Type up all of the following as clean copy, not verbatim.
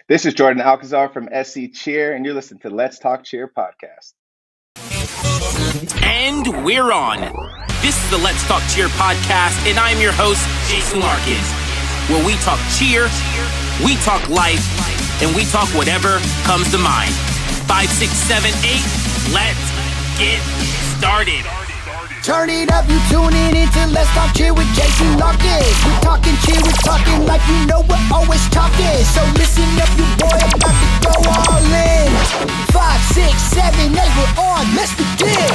This is Jordan Alcazar from SC Cheer, and you're listening to Let's Talk Cheer podcast. And we're on. This is the Let's Talk Cheer podcast, and I'm your host, Jason Larkins, where we talk cheer, we talk life, and we talk whatever comes to mind. 5, 6, 7, 8, let's get started. Turn it up, you tuning into Let's Talk Cheer with Jason Larkins. We're talking cheer, we're talking like you know we're always talking. So listen up, you boy, about to go all in. 5, 6, 7, 8, we're on, let's begin.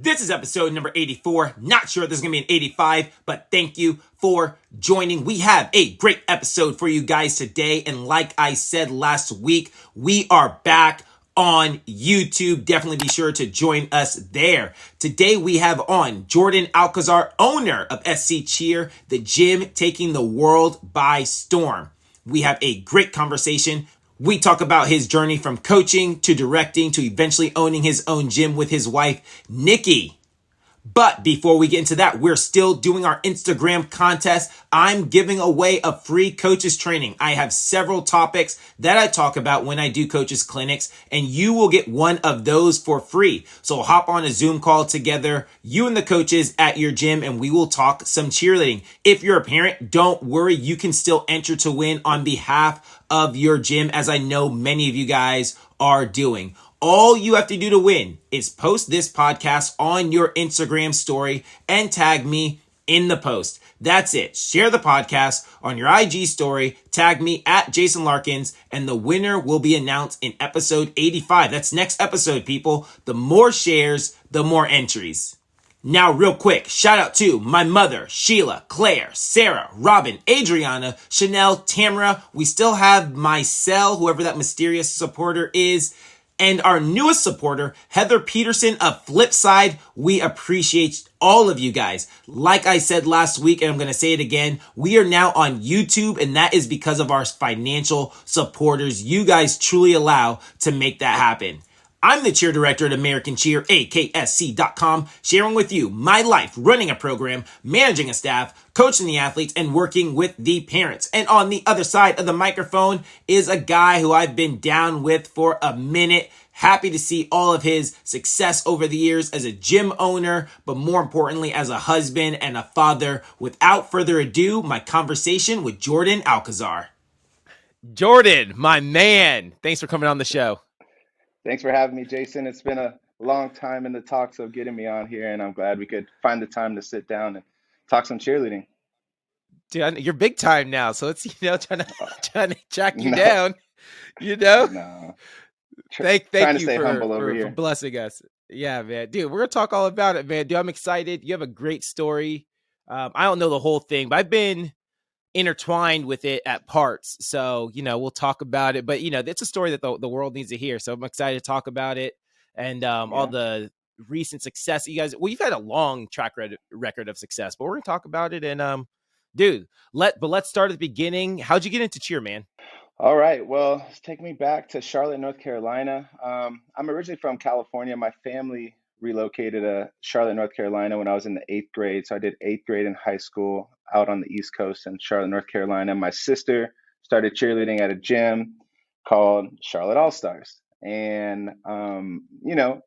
This is episode number 84. Not sure there's going to be an 85, but thank you for joining. We have a great episode for you guys today. And like I said last week, we are back on YouTube. Definitely be sure to join us there. Today we have on Jordan Alcazar, owner of SC Cheer, the gym taking the world by storm. We have a great conversation. We talk about his journey from coaching to directing to eventually owning his own gym with his wife, Nikki. But before we get into that, we're still doing our Instagram contest. I'm giving away a free coaches training. I have several topics that I talk about when I do coaches clinics, and you will get one of those for free. So hop on a Zoom call together, you and the coaches at your gym, and we will talk some cheerleading. If you're a parent, don't worry. You can still enter to win on behalf of your gym, as I know many of you guys are doing. All you have to do to win is post this podcast on your Instagram story and tag me in the post. That's it. Share the podcast on your IG story, tag me at JasonLarkins, and the winner will be announced in episode 85. That's next episode, people. The more shares, the more entries. Now, real quick, shout out to my mother, Sheila, Claire, Sarah, Robin, Adriana, Chanel, Tamara. We still have Mycel, whoever that mysterious supporter is, and our newest supporter, Heather Peterson of Flipside. We appreciate all of you guys. Like I said last week, and I'm going to say it again, we are now on YouTube, and that is because of our financial supporters. You guys truly allow to make that happen. I'm the cheer director at American Cheer, AKSC.com, sharing with you my life, running a program, managing a staff, coaching the athletes, and working with the parents. And on the other side of the microphone is a guy who I've been down with for a minute. Happy to see all of his success over the years as a gym owner, but more importantly, as a husband and a father. Without further ado, my conversation with Jordan Alcazar. Jordan, my man, thanks for coming on the show. Thanks for having me, Jason. It's been a long time in the talks of getting me on here, and I'm glad we could find the time to sit down and talk some cheerleading. Dude, you're big time now, so it's trying to track you down. No. Thank you for blessing us. Yeah, man. Dude, we're gonna talk all about it, man. Dude, I'm excited. You have a great story. I don't know the whole thing, but I've been intertwined with it at parts. So, we'll talk about it. But, it's a story that the world needs to hear. So I'm excited to talk about it and all the recent success. You guys, you've had a long track record of success, but we're going to talk about it. And dude, let's start at the beginning. How'd you get into cheer, man? All right. Well, it's taking me back to Charlotte, North Carolina. I'm originally from California. My family relocated to Charlotte, North Carolina when I was in the 8th grade. So I did 8th grade in high school out on the East Coast in Charlotte, North Carolina. My sister started cheerleading at a gym called Charlotte All Stars. And,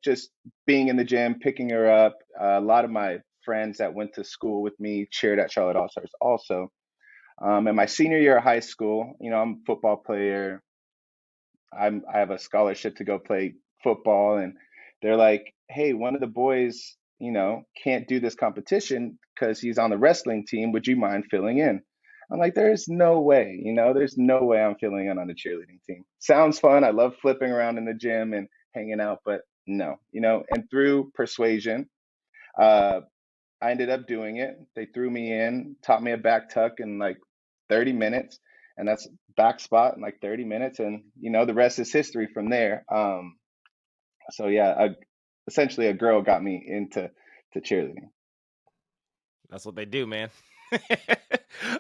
just being in the gym, picking her up. A lot of my friends that went to school with me cheered at Charlotte All Stars also. In my senior year of high school, I'm a football player. I have a scholarship to go play football, and they're like, hey, one of the boys, can't do this competition because he's on the wrestling team. Would you mind filling in? I'm like, there's no way, there's no way I'm filling in on the cheerleading team. Sounds fun. I love flipping around in the gym and hanging out, but no, and through persuasion, I ended up doing it. They threw me in, taught me a back tuck in like 30 minutes, and that's back spot in like 30 minutes. And, the rest is history from there. So yeah, essentially a girl got me into cheerleading. That's what they do, man.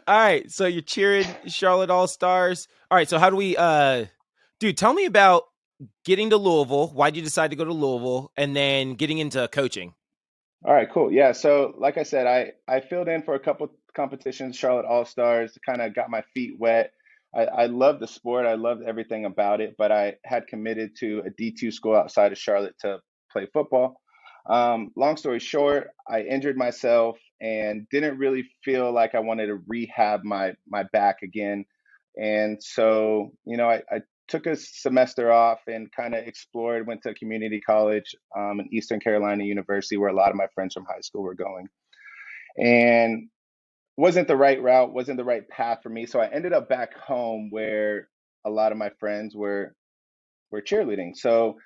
All right. So you're cheering Charlotte All Stars. All right. So how do we, dude, tell me about getting to Louisville. Why'd you decide to go to Louisville and then getting into coaching? All right, cool. Yeah. So like I said, I filled in for a couple competitions, Charlotte All Stars, kind of got my feet wet. I loved the sport. I loved everything about it, but I had committed to a D2 school outside of Charlotte to play football. Long story short, I injured myself and didn't really feel like I wanted to rehab my back again. And so, I took a semester off and kind of explored, went to community college in Eastern Carolina University, where a lot of my friends from high school were going. And wasn't the right route, wasn't the right path for me. So I ended up back home where a lot of my friends were cheerleading. So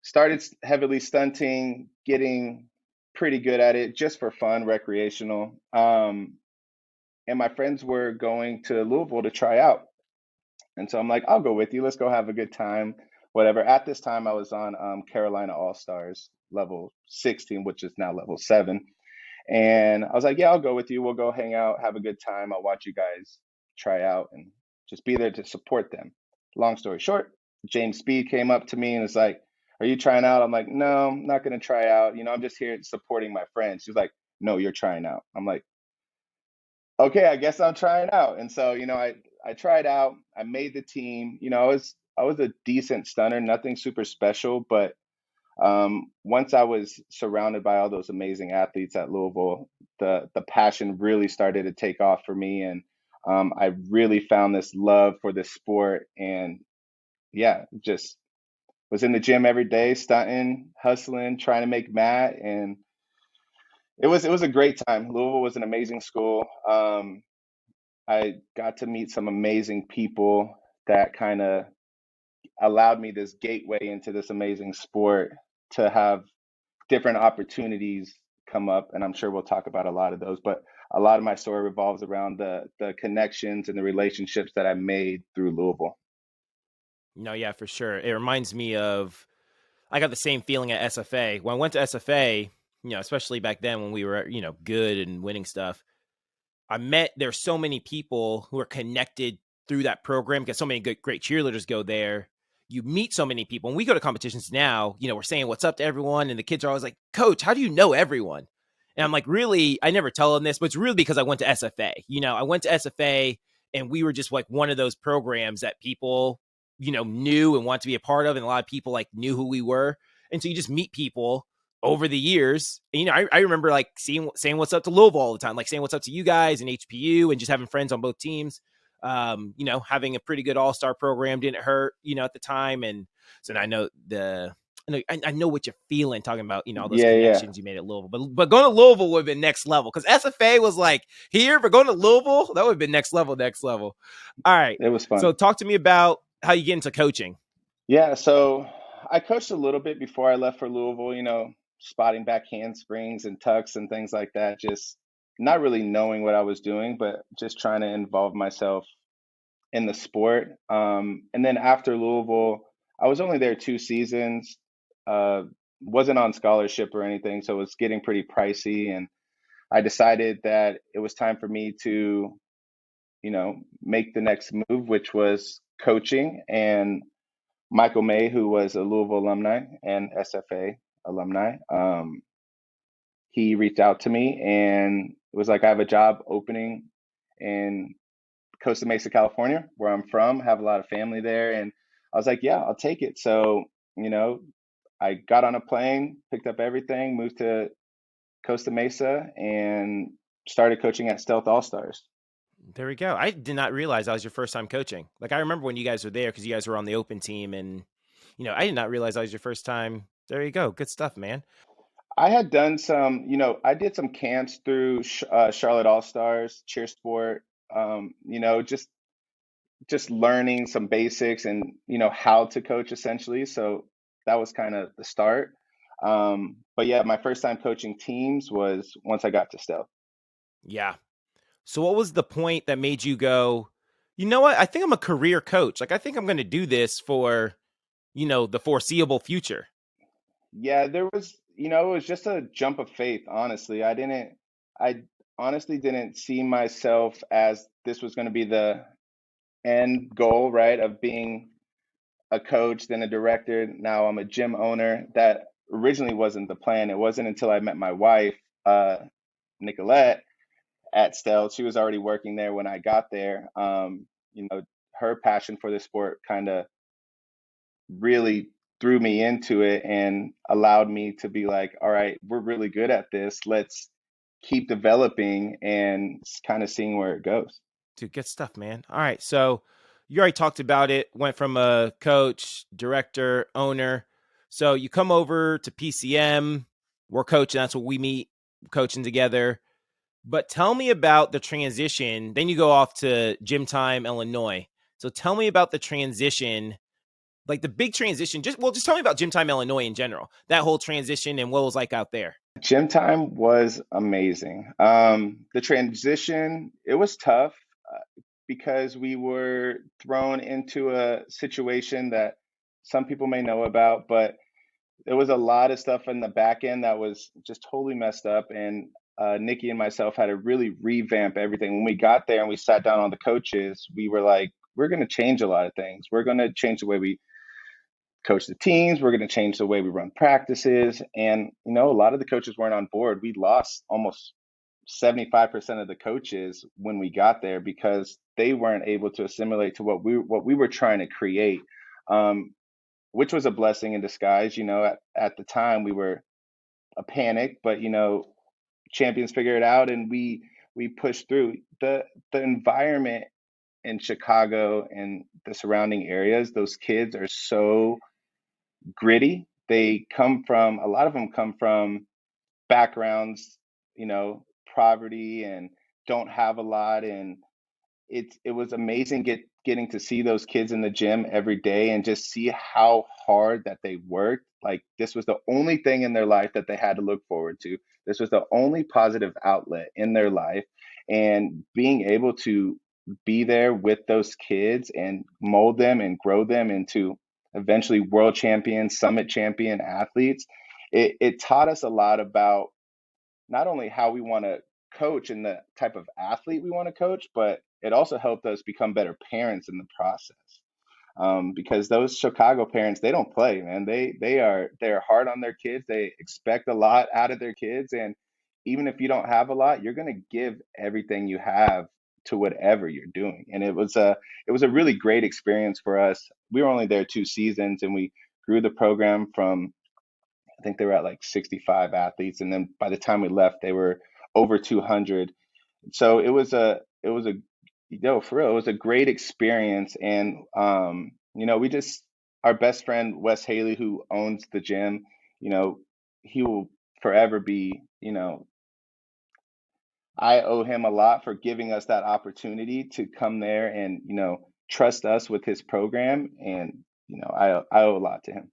started heavily stunting, getting pretty good at it just for fun, recreational. And my friends were going to Louisville to try out. And so I'm like, I'll go with you. Let's go have a good time, whatever. At this time, I was on Carolina All Stars level 16, which is now level 7. And I was like, yeah, I'll go with you. We'll go hang out, have a good time. I'll watch you guys try out and just be there to support them. Long story short, James Speed came up to me and was like, are you trying out? I'm like, no, I'm not going to try out. I'm just here supporting my friends. She's like, no, you're trying out. I'm like, okay, I guess I'm trying out. And so, I tried out. I made the team. I was a decent stunner, nothing super special, but once I was surrounded by all those amazing athletes at Louisville, the passion really started to take off for me, and I really found this love for this sport, and yeah, just was in the gym every day, stunting, hustling, trying to make mat, and it was a great time. Louisville was an amazing school. I got to meet some amazing people that kind of allowed me this gateway into this amazing sport to have different opportunities come up, and I'm sure we'll talk about a lot of those. But a lot of my story revolves around the connections and the relationships that I made through Louisville. No, yeah, for sure. It reminds me of, I got the same feeling at SFA. When I went to SFA, especially back then when we were, good and winning stuff, there's so many people who are connected through that program because so many good, great cheerleaders go there. You meet so many people. When we go to competitions now, we're saying what's up to everyone. And the kids are always like, Coach, how do you know everyone? And I'm like, really, I never tell them this, but it's really because I went to SFA. I went to SFA and we were just like one of those programs that people, knew and wanted to be a part of. And a lot of people like knew who we were. And so you just meet people over the years. And, I remember like saying what's up to Louisville all the time, like saying what's up to you guys and HPU and just having friends on both teams. Having a pretty good all-star program didn't hurt, at the time. And so I know I know what you're feeling talking about, all those Yeah, yeah, connections you made at Louisville, but going to Louisville would have been next level because SFA was like here, but going to Louisville, that would have been next level. All right. it was So fun. talk to me about how you get into coaching. Yeah, so I coached a little bit before I left for Louisville, spotting back handsprings and tucks and things like that, just not really knowing what I was doing, but just trying to involve myself in the sport. And then after Louisville, I was only there 2 seasons, uh, wasn't on scholarship or anything, so it was getting pretty pricey. And I decided that it was time for me to, make the next move, which was coaching. And Michael May, who was a Louisville alumni and SFA alumni, he reached out to me and was like, I have a job opening in Costa Mesa, California, where I'm from, have a lot of family there. And I was like, yeah, I'll take it. So, I got on a plane, picked up everything, moved to Costa Mesa, and started coaching at Stealth All Stars. There we go. I did not realize that was your first time coaching. Like I remember when you guys were there because you guys were on the open team, and I did not realize that was your first time. There you go. Good stuff, man. I had done some, I did some camps through Charlotte All Stars, cheer sport, just learning some basics and how to coach essentially. So that was kind of the start. But yeah, my first time coaching teams was once I got to Stealth. Yeah. So what was the point that made you go, you know what? I think I'm a career coach. Like I think I'm going to do this for, the foreseeable future. Yeah, there was, it was just a jump of faith, honestly. I honestly didn't see myself as this was going to be the end goal, right? Of being a coach, then a director. Now I'm a gym owner. That originally wasn't the plan. It wasn't until I met my wife, Nicolette, at Stell. She was already working there when I got there. Her passion for the sport kind of really threw me into it and allowed me to be like, all right, we're really good at this. Let's keep developing and kind of seeing where it goes. Dude, good stuff, man. All right. So you already talked about it. Went from a coach, director, owner. So you come over to PCM. We're coaching. That's what we meet, coaching together. But tell me about the transition. Then you go off to Gym Time, Illinois. So tell me about the transition, like the big transition. Just tell me about Gym Time, Illinois in general. That whole transition and what it was like out there. Gym time was amazing. The transition, it was tough because we were thrown into a situation that some people may know about, but there was a lot of stuff in the back end that was just totally messed up. And Nikki and myself had to really revamp everything. When we got there and we sat down on the coaches, we were like, we're going to change a lot of things. We're going to change the way we coach the teams. We're going to change the way we run practices. And, a lot of the coaches weren't on board. We lost almost 75% of the coaches when we got there because they weren't able to assimilate to what we were trying to create, which was a blessing in disguise. At the time we were a panic, but champions figure it out, and we pushed through. The environment in Chicago and the surrounding areas, those kids are so gritty. A lot of them come from backgrounds, poverty, and don't have a lot. And it was amazing getting to see those kids in the gym every day and just see how hard that they worked. Like, this was the only thing in their life that they had to look forward to. This was the only positive outlet in their life. And being able to be there with those kids and mold them and grow them into eventually world champion, summit champion athletes, it taught us a lot about not only how we want to coach and the type of athlete we want to coach, but it also helped us become better parents in the process. Because those Chicago parents, they don't play, man. They're hard on their kids. They expect a lot out of their kids, and even if you don't have a lot, you're going to give everything you have to whatever you're doing. And it was a really great experience for us. We were only there 2 seasons, and we grew the program from, I think they were at like 65 athletes, and then by the time we left, they were over 200. So for real, it was a great experience. And we just our best friend Wes Haley, who owns the gym, he will forever be, I owe him a lot for giving us that opportunity to come there and, trust us with his program. And, I owe a lot to him.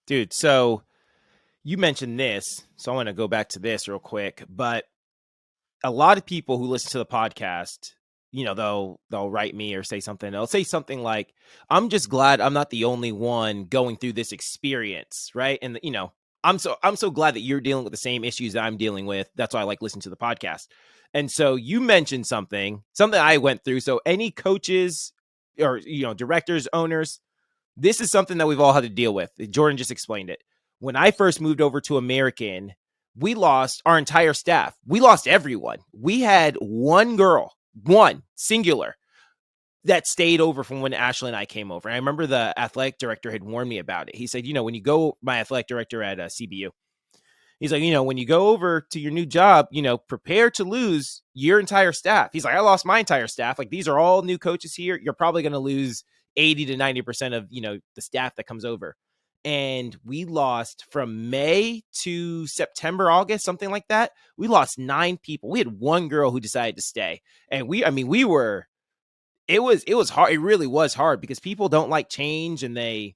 Dude, so you mentioned this, so I want to go back to this real quick. But a lot of people who listen to the podcast, they'll write me or say something. They'll say something like, "I'm just glad I'm not the only one going through this experience," right? And I'm so glad that you're dealing with the same issues that I'm dealing with. That's why I like listening to the podcast. And so you mentioned something I went through. So any coaches or directors, owners, this is something that we've all had to deal with. Jordan just explained it. When I first moved over to American, we lost our entire staff. We lost everyone. We had one girl, one singular, that stayed over from when Ashley and I came over. And I remember the athletic director had warned me about it. He said, when you go, my athletic director at CBU, he's like, when you go over to your new job, prepare to lose your entire staff. He's like, I lost my entire staff. Like, these are all new coaches here. You're probably going to lose 80 to 90% of, the staff that comes over. And we lost from May to September, August, something like that. We lost 9 people. We had one girl who decided to stay. And it was hard. It really was hard because people don't like change, and they're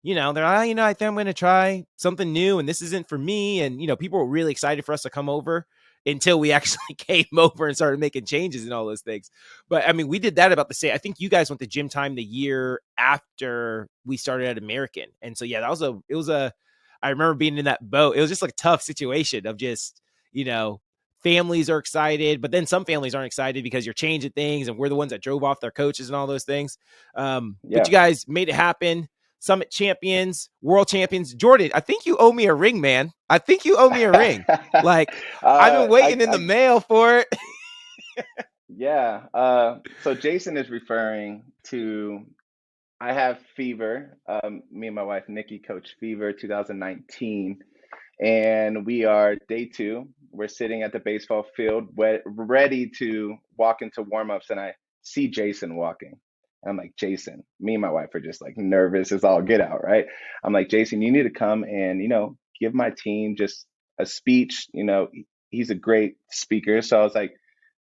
like, I think I'm going to try something new, and this isn't for me. And, people were really excited for us to come over until we actually came over and started making changes and all those things. But we did that about the same. I think you guys went to Gym Time the year after we started at American. And so, yeah, I remember being in that boat. It was just like a tough situation of just, families are excited, but then some families aren't excited because you're changing things, and we're the ones that drove off their coaches and all those things. But you guys made it happen. Summit champions, world champions. Jordan, I think you owe me a ring, man. I think you owe me a ring. Like, I've been waiting in the mail for it. Yeah. So Jason is referring to I have fever. Me and my wife Nikki coach fever 2019, and we are day two. We're sitting at the baseball field, ready to walk into warmups, and I see Jason walking. And I'm like, Jason. Me and my wife are just like nervous as all get out, right? I'm like, Jason, you need to come and give my team just a speech. He's a great speaker, so I was like,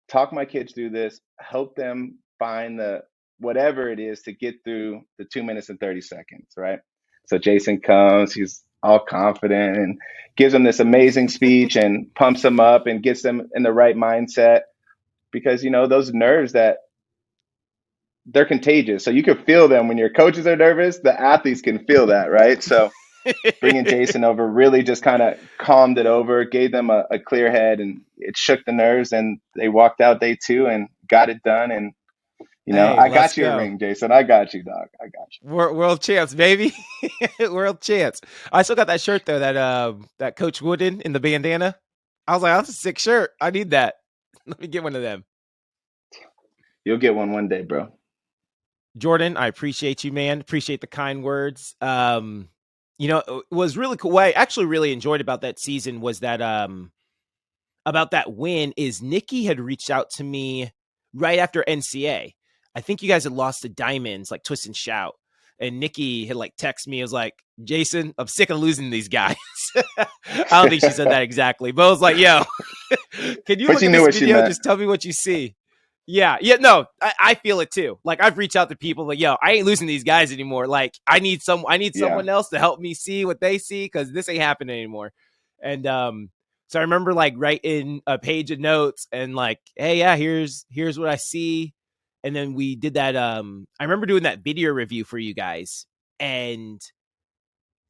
talk my kids through this, help them find the whatever it is to get through the 2 minutes and 30 seconds, right? So Jason comes, he's all confident and gives them this amazing speech and pumps them up and gets them in the right mindset because those nerves that they're contagious. So you can feel them when your coaches are nervous, the athletes can feel that, right? So bringing Jason over really just kind of calmed it over, gave them a clear head, and it shook the nerves. And they walked out day two and got it done. And Hey, I let's got you a go. ring, Jason. I got you, dog. I got you. World champs, baby. World champs. I still got that shirt though, that Coach Wooden in the bandana. I was like, that's a sick shirt. I need that. Let me get one of them. You'll get one day, bro. Jordan, I appreciate you, man. Appreciate the kind words. It was really cool. What I actually really enjoyed about that season was that about that win is Nikki had reached out to me right after NCA. I think you guys had lost to Diamonds, like Twist and Shout. And Nikki had like texted me. I was like, Jason, I'm sick of losing these guys. I don't think she said that exactly, but I was like, yo, can you But look you at knew this what she video? meant. Just tell me what you see. Yeah, no, I feel it too. Like I've reached out to people like, yo, I ain't losing these guys anymore. Like I need Yeah. someone else to help me see what they see because this ain't happening anymore. And so I remember like writing a page of notes and like, hey, yeah, here's what I see. And then we did that. I remember doing that video review for you guys. And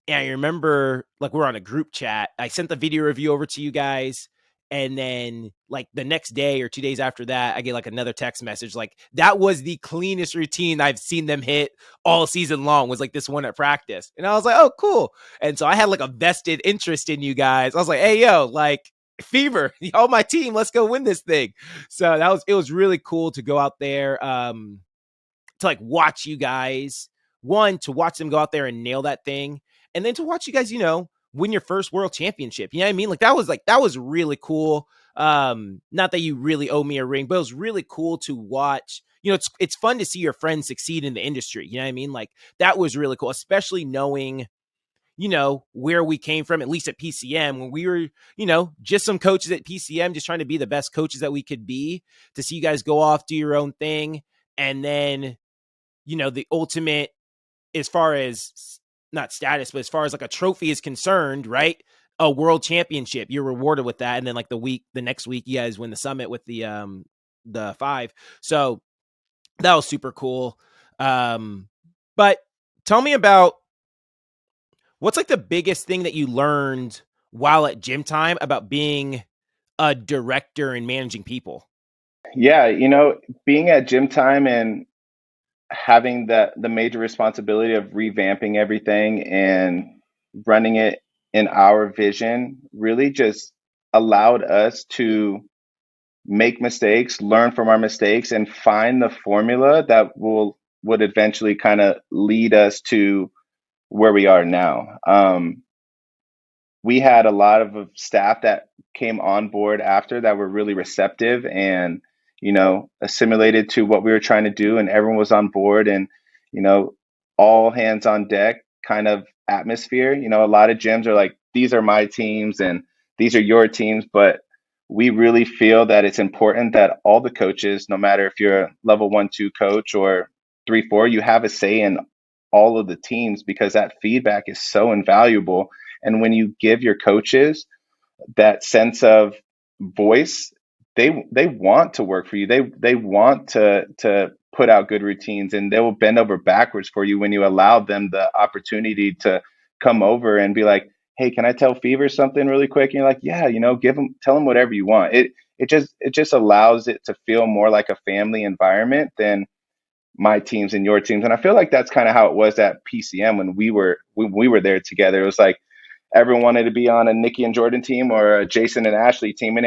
I remember like we're on a group chat. I sent the video review over to you guys. And then like the next day or 2 days after that, I get like another text message. Like that was the cleanest routine I've seen them hit all season long was like this one at practice. And I was like, oh, cool. And so I had like a vested interest in you guys. I was like, hey, yo, like fever, y'all my team. Let's go win this thing. So it was really cool to go out there. To like watch you guys, one, to watch them go out there and nail that thing, and then to watch you guys, win your first world championship. You know what I mean? That was really cool. Not that you really owe me a ring, but it was really cool to watch. It's fun to see your friends succeed in the industry. You know what I mean? Like that was really cool, especially knowing where we came from, at least at PCM, when we were, just some coaches at PCM, just trying to be the best coaches that we could be, to see you guys go off, do your own thing. And then the ultimate, as far as not status, but as far as like a trophy is concerned, right? A world championship, you're rewarded with that. And then like the next week, you guys win the summit with the 5. So that was super cool. But tell me about what's like the biggest thing that you learned while at gym time about being a director and managing people. Yeah. Being at gym time and having the major responsibility of revamping everything and running it in our vision really just allowed us to make mistakes, learn from our mistakes, and find the formula that would eventually kind of lead us to where we are now. We had a lot of staff that came on board after that were really receptive and assimilated to what we were trying to do, and everyone was on board, and you know all hands on deck kind of atmosphere. A lot of gyms are like, these are my teams and these are your teams, but we really feel that it's important that all the coaches, no matter if you're a level 1-2 coach or 3-4, you have a say in all of the teams, because that feedback is so invaluable. And when you give your coaches that sense of voice, they want to work for you. They want to put out good routines, and they will bend over backwards for you when you allow them the opportunity to come over and be like, "Hey, can I tell Fever something really quick?" And you're like, "Yeah, tell them whatever you want." It just allows it to feel more like a family environment than my teams and your teams. And I feel like that's kind of how it was at PCM when we were there together. It was like everyone wanted to be on a Nikki and Jordan team or a Jason and Ashley team, and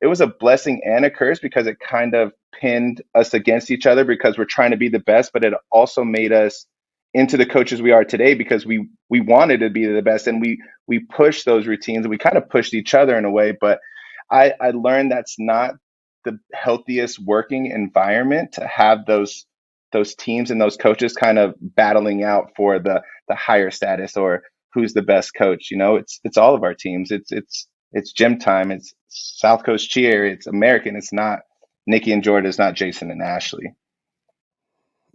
it was a blessing and a curse because it kind of pinned us against each other because we're trying to be the best, but it also made us into the coaches we are today because we wanted to be the best, and we pushed those routines and we kind of pushed each other in a way. But I learned that's not the healthiest working environment to have those teams and those coaches kind of battling out for the higher status or who's the best coach. It's all of our teams. It's gym time. It's South Coast cheer. It's American. It's not Nikki and Jordan. It's not Jason and Ashley.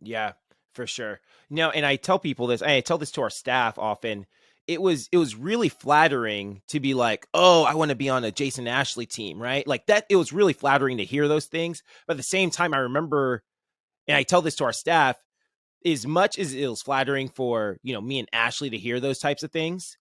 Yeah, for sure. No, and I tell people this, and I tell this to our staff often. It was really flattering to be like, oh, I want to be on a Jason Ashley team, right? Like that, it was really flattering to hear those things. But at the same time, I remember, and I tell this to our staff, as much as it was flattering for, me and Ashley to hear those types of things,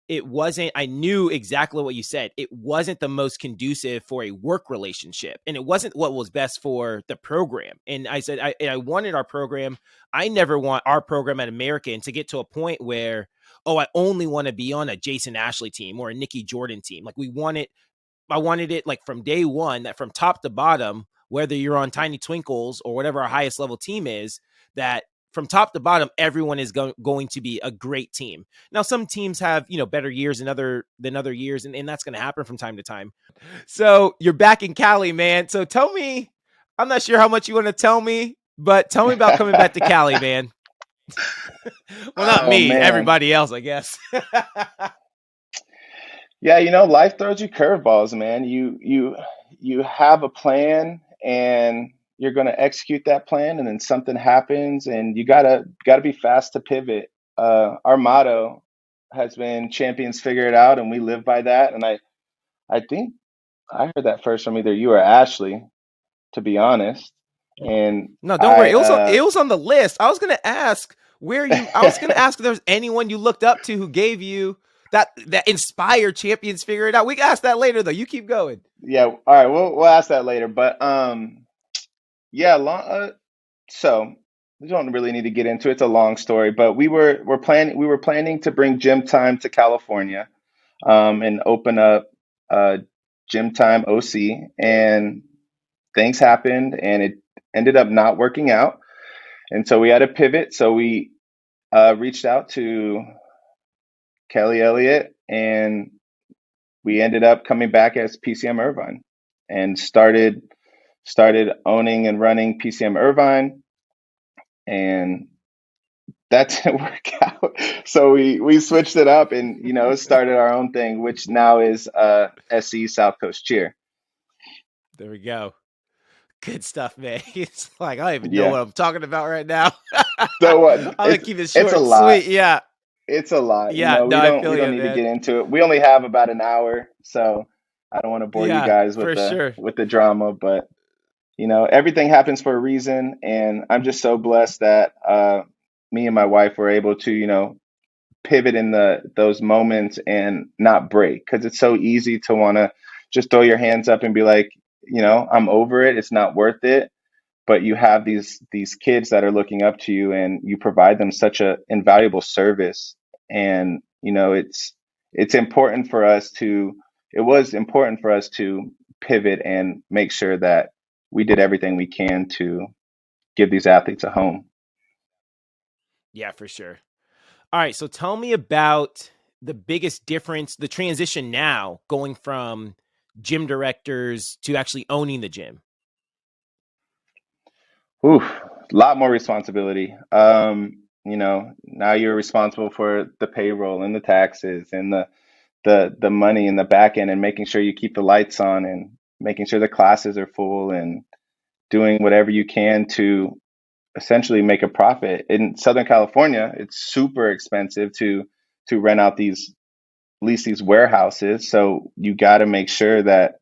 it wasn't, I knew exactly what you said. It wasn't the most conducive for a work relationship, and it wasn't what was best for the program. And I said, I wanted our program. I never want our program at American to get to a point where, oh, I only want to be on a Jason Ashley team or a Nikki Jordan team. Like I wanted it like from day one, that from top to bottom, whether you're on Tiny Twinkles or whatever our highest level team is, that from top to bottom, everyone is going to be a great team. Now, some teams have, better years than other years, and that's going to happen from time to time. So you're back in Cali, man. So tell me, I'm not sure how much you want to tell me, but tell me about coming back to Cali, man. Well, not Oh me, man. everybody else, I guess. Yeah, life throws you curveballs, man. You have a plan and you're going to execute that plan, and then something happens and you gotta be fast to pivot. Our motto has been champions figure it out, and we live by that. And I think I heard that first from either you or Ashley, to be honest. And No, don't worry. I It was on the list. I was gonna ask if there's anyone you looked up to who gave you that inspired champions figure it out. We can ask that later though. You keep going. yeah, all right, we'll ask that later. But yeah, so we don't really need to get into it. It's a long story, but we were planning to bring gym time to California, and open up gym time OC, and things happened, and it ended up not working out, and so we had to pivot. So we reached out to Kelly Elliott, and we ended up coming back as PCM Irvine, and started owning and running PCM Irvine, and that didn't work out. So we switched it up and started our own thing, which now is SC South Coast Cheer. There we go. Good stuff, man. It's like I don't even know Yeah. what I'm talking about right now. So I'm gonna keep it it's short a and lot. sweet. Yeah. It's a lot. Yeah. No, We I don't feel we don't you, need to man. get into it. We only have about an hour, so I don't want to bore you Yeah, guys with for the sure. with the drama, but everything happens for a reason, and I'm just so blessed that me and my wife were able to, pivot in those moments and not break, because it's so easy to want to just throw your hands up and be like, I'm over it. It's not worth it. But you have these kids that are looking up to you, and you provide them such a invaluable service. And it's important for us to it was important for us to pivot and make sure that we did everything we can to give these athletes a home. Yeah, for sure. All right. So tell me about the biggest difference, the transition now going from gym directors to actually owning the gym. Ooh, a lot more responsibility. Now you're responsible for the payroll and the taxes and the money in the back end, and making sure you keep the lights on, and making sure the classes are full, and doing whatever you can to essentially make a profit. In Southern California, it's super expensive to rent out these lease these warehouses. So you got to make sure that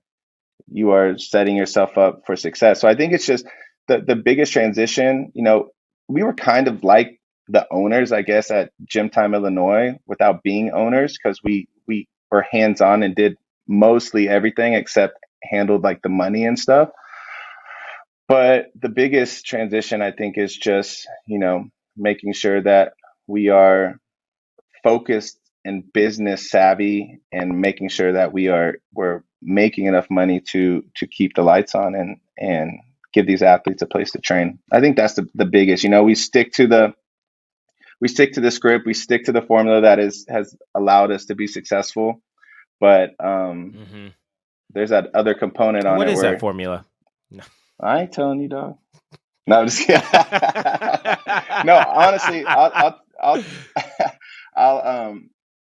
you are setting yourself up for success. So I think it's just the biggest transition. We were kind of like the owners, I guess, at Gym Time Illinois without being owners, because we were hands on and did mostly everything except handled like the money and stuff. But the biggest transition, I think, is just, making sure that we are focused and business savvy and making sure that we're making enough money to keep the lights on and give these athletes a place to train. I think that's the biggest. We stick to the script, we stick to the formula that has allowed us to be successful. But there's that other component on What it is that where formula? No. I ain't telling you, dog. No, I'm just kidding. No, honestly, I'll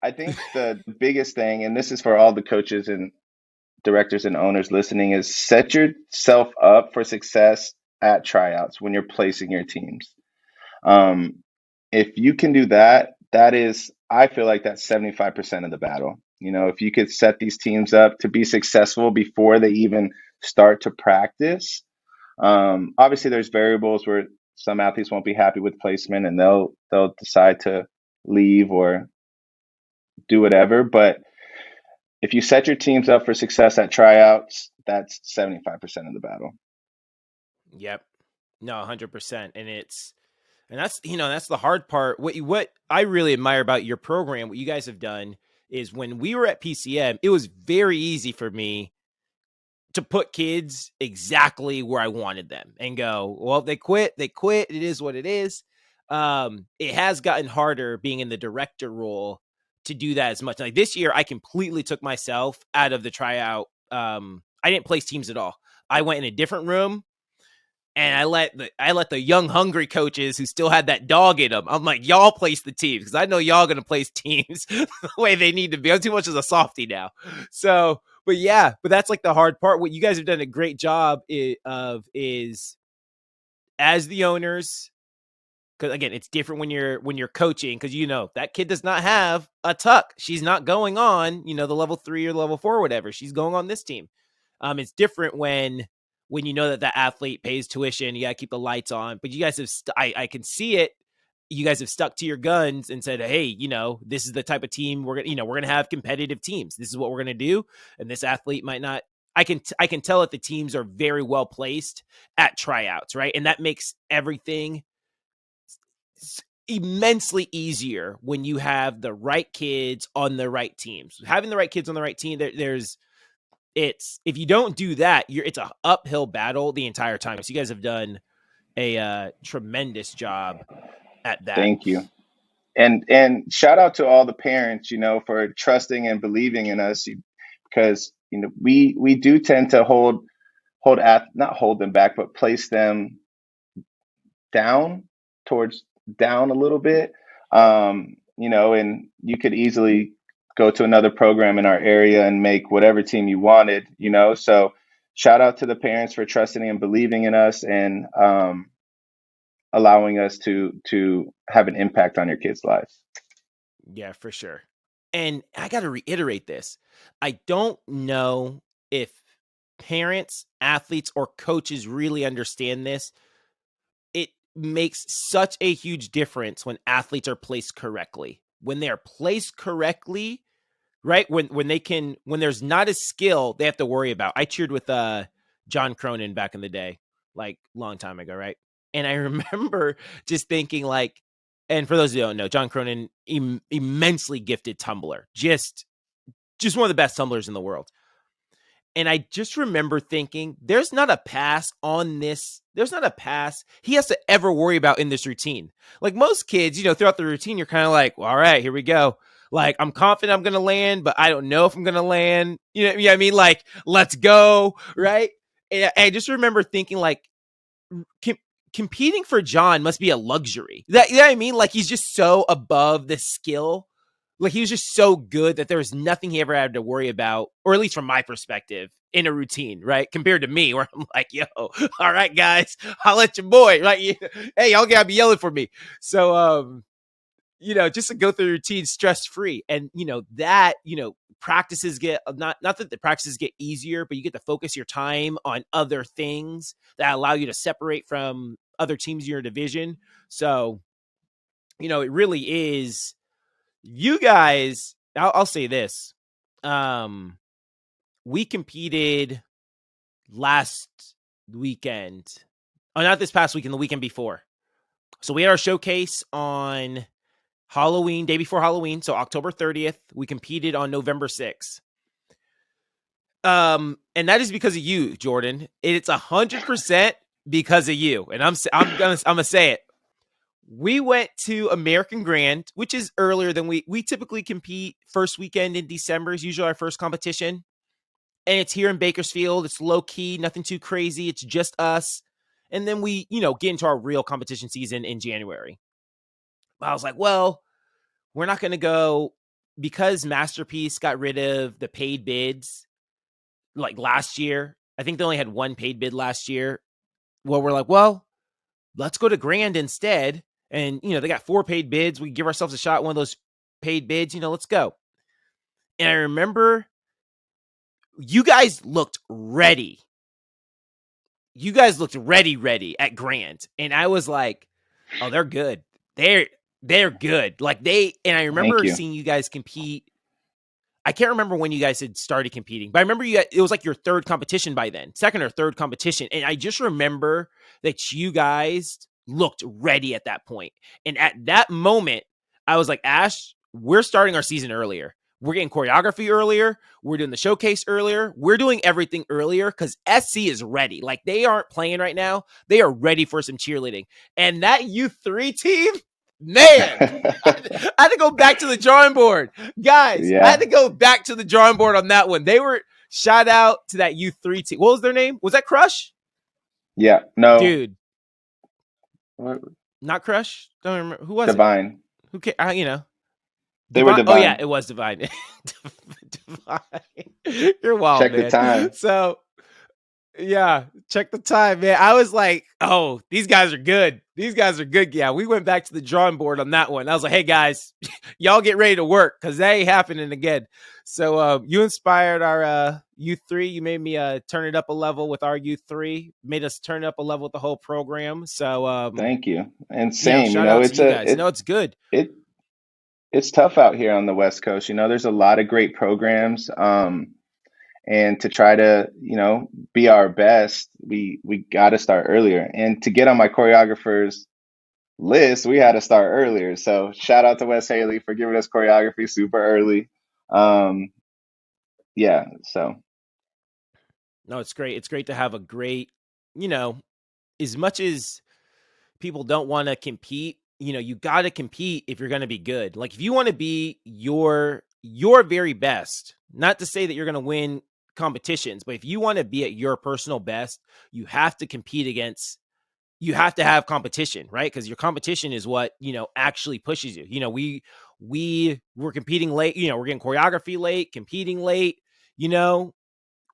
I think the biggest thing, and this is for all the coaches and directors and owners listening, is set yourself up for success at tryouts when you're placing your teams. If you can do that, I feel like that's 75% of the battle. If you could set these teams up to be successful before they even start to practice. Obviously, there's variables where some athletes won't be happy with placement and they'll decide to leave or do whatever. But if you set your teams up for success at tryouts, that's 75% of the battle. Yep. No, 100%. And that's the hard part. What I really admire about your program, what you guys have done, is when we were at PCM, it was very easy for me to put kids exactly where I wanted them and go, well, they quit. It is what it is. It has gotten harder being in the director role to do that as much. Like this year, I completely took myself out of the tryout. I didn't place teams at all. I went in a different room. And I let the young, hungry coaches who still had that dog in them. I'm like, y'all place the teams because I know y'all gonna place teams the way they need to be. I'm too much as a softie now. So, but that's like the hard part. What you guys have done a great job of is as the owners, because again, it's different when you're coaching because that kid does not have a tuck. She's not going on the level 3 or level 4 or whatever. She's going on this team. It's different when you know that athlete pays tuition. You got to keep the lights on. But you guys have I can see it. You guys have stuck to your guns and said, hey, this is the type of team we're gonna have competitive teams. This is what we're gonna do. And this athlete might not. I can tell that the teams are very well placed at tryouts, right? And that makes everything immensely easier when you have the right kids on the right teams. Having the right kids on the right team, if you don't do that, it's an uphill battle the entire time. So you guys have done a tremendous job at that. Thank you. And shout out to all the parents, for trusting and believing in us, because we do tend to not hold them back, but place them down a little bit. And you could easily go to another program in our area and make whatever team you wanted, So shout out to the parents for trusting and believing in us and allowing us to have an impact on your kids' lives. Yeah, for sure. And I got to reiterate this. I don't know if parents, athletes, or coaches really understand this. It makes such a huge difference when athletes are placed correctly. When they are placed correctly, right? When there's not a skill they have to worry about. I cheered with John Cronin back in the day, like long time ago, right? And I remember just thinking like, and for those who don't know, John Cronin, immensely gifted tumbler, just one of the best tumblers in the world. And I just remember thinking, there's not a pass he has to ever worry about in this routine. Like most kids, throughout the routine, you're kind of like, well, all right, here we go. Like, I'm confident I'm going to land, but I don't know if I'm going to land. You know what I mean? Like, let's go, right? And I just remember thinking, like, competing for John must be a luxury. You know what I mean? Like, he's just so above the skill. Like, he was just so good that there was nothing he ever had to worry about, or at least from my perspective, in a routine, right? Compared to me, where I'm like, yo, all right, guys, I'll let your boy, right? Hey, y'all gotta be yelling for me. So, just to go through the routine stress-free. And, practices get, not that the practices get easier, but you get to focus your time on other things that allow you to separate from other teams in your division. So, it really is. You guys, I'll say this. We competed last weekend. Oh, not this past weekend, the weekend before. So we had our showcase on Halloween, day before Halloween, so October 30th. We competed on November 6th. And that is because of you, Jordan. It's 100% because of you. And I'm gonna say it. We went to American Grand, which is earlier than we typically compete. First weekend in December is usually our first competition. And it's here in Bakersfield. It's low key, nothing too crazy. It's just us. And then we, get into our real competition season in January. I was like, well, we're not going to go because Masterpiece got rid of the paid bids like last year. I think they only had one paid bid last year. Well, we're like, well, let's go to Grand instead. And, they got 4 paid bids. We give ourselves a shot at one of those paid bids, let's go. And I remember you guys looked ready. You guys looked ready at Grand. And I was like, oh, they're good. They're good. And I Thank remember you. seeing you guys compete. I can't remember when you guys had started competing, but I remember it was like your third competition by then, second or third competition. And I just remember that you guys looked ready at that point. And at that moment, I was like, Ash, we're starting our season earlier. We're getting choreography earlier. We're doing the showcase earlier. We're doing everything earlier because SC is ready. Like, they aren't playing right now. They are ready for some cheerleading. And that U3 team, man, I had to go back to the drawing board. Guys, I had Yeah. to go back to the drawing board on that one. They were shout out to that U3 team. What was their name? Was that Crush? Yeah. No. Dude, not Crush. Don't remember. Who was it? Divine. Who can They were Divine. Oh yeah, divine. it was Divine. Divine. You're wild, Check the man. time. So yeah, check the time, man. I was like, oh, these guys are good. These guys are good. Yeah, we went back to the drawing board on that one. I was like, hey, guys, y'all get ready to work because that ain't happening again. So you inspired our U3. You made me turn it up a level with our U3. Made us turn it up a level with the whole program. So, Thank you. And same, shout out to it's you guys. No, it's good. it it's tough out here on the West Coast. There's a lot of great programs. And to try to, be our best, we got to start earlier. And to get on my choreographer's list, we had to start earlier. So shout out to Wes Haley for giving us choreography super early. Um, yeah. So No, it's great. It's great to have a great, you know, as much as people don't want to compete, you got to compete if you're going to be good. Like, if you want to be your very best, not to say that you're going to win competitions, but if you want to be at your personal best, you have to compete against, you have to have competition, right? Because your competition is what, actually pushes you. We were competing late, we're getting choreography late, competing late, you know,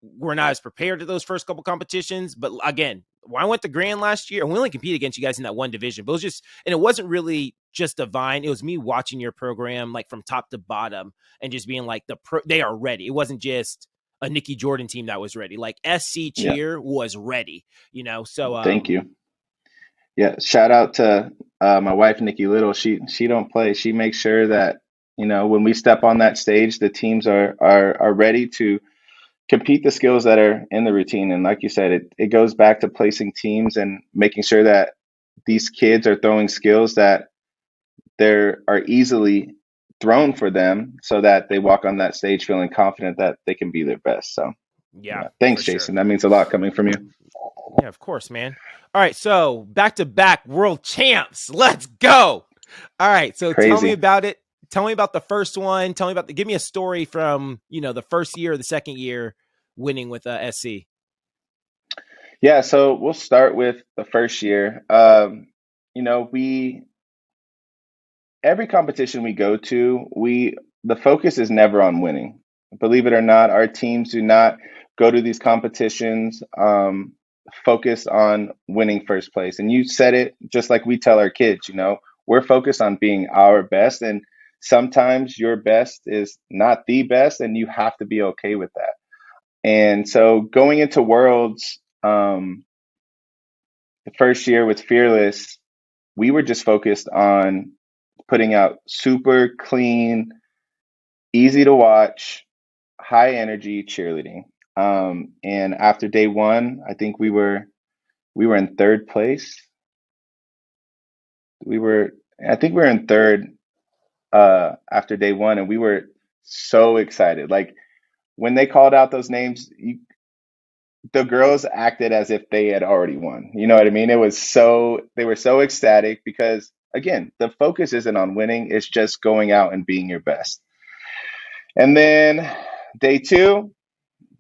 we're not as prepared to those first couple competitions. But again, when I went to Grand last year, and we only competed against you guys in that one division, but it was just, and it wasn't really just Divine. It was me watching your program like from top to bottom and just being like, they are ready. It wasn't just a Nikki Jordan team that was ready. Like, SC yeah, Cheer was ready, So thank you. Yeah, shout out to my wife Nikki Little. She don't play. She makes sure that when we step on that stage, the teams are ready to compete the skills that are in the routine. And like you said, it goes back to placing teams and making sure that these kids are throwing skills that there are easily thrown for them so that they walk on that stage feeling confident that they can be their best. So yeah, yeah, for thanks, sure. Jason. That means a lot coming from you. Yeah, of course, man. All right, so back to back world champs. Let's go. All right, so tell me Crazy. about it. Tell me about the first one. Tell me about give me a story from, the first year or the second year winning with SC. Yeah, so we'll start with the first year. We every competition we go to, the focus is never on winning. Believe it or not, our teams do not go to these competitions focused on winning first place. And you said it just like we tell our kids, we're focused on being our best. And sometimes your best is not the best, and you have to be okay with that. And so going into Worlds, the first year with Fearless, we were just focused on putting out super clean, easy to watch, high energy cheerleading. And after day one, I think we were in third place. We were I think we were in third. after day one, and we were so excited. Like when they called out those names, the girls acted as if they had already won. You know what I mean? It was so they were so ecstatic because again, the focus isn't on winning, it's just going out and being your best. And then day two,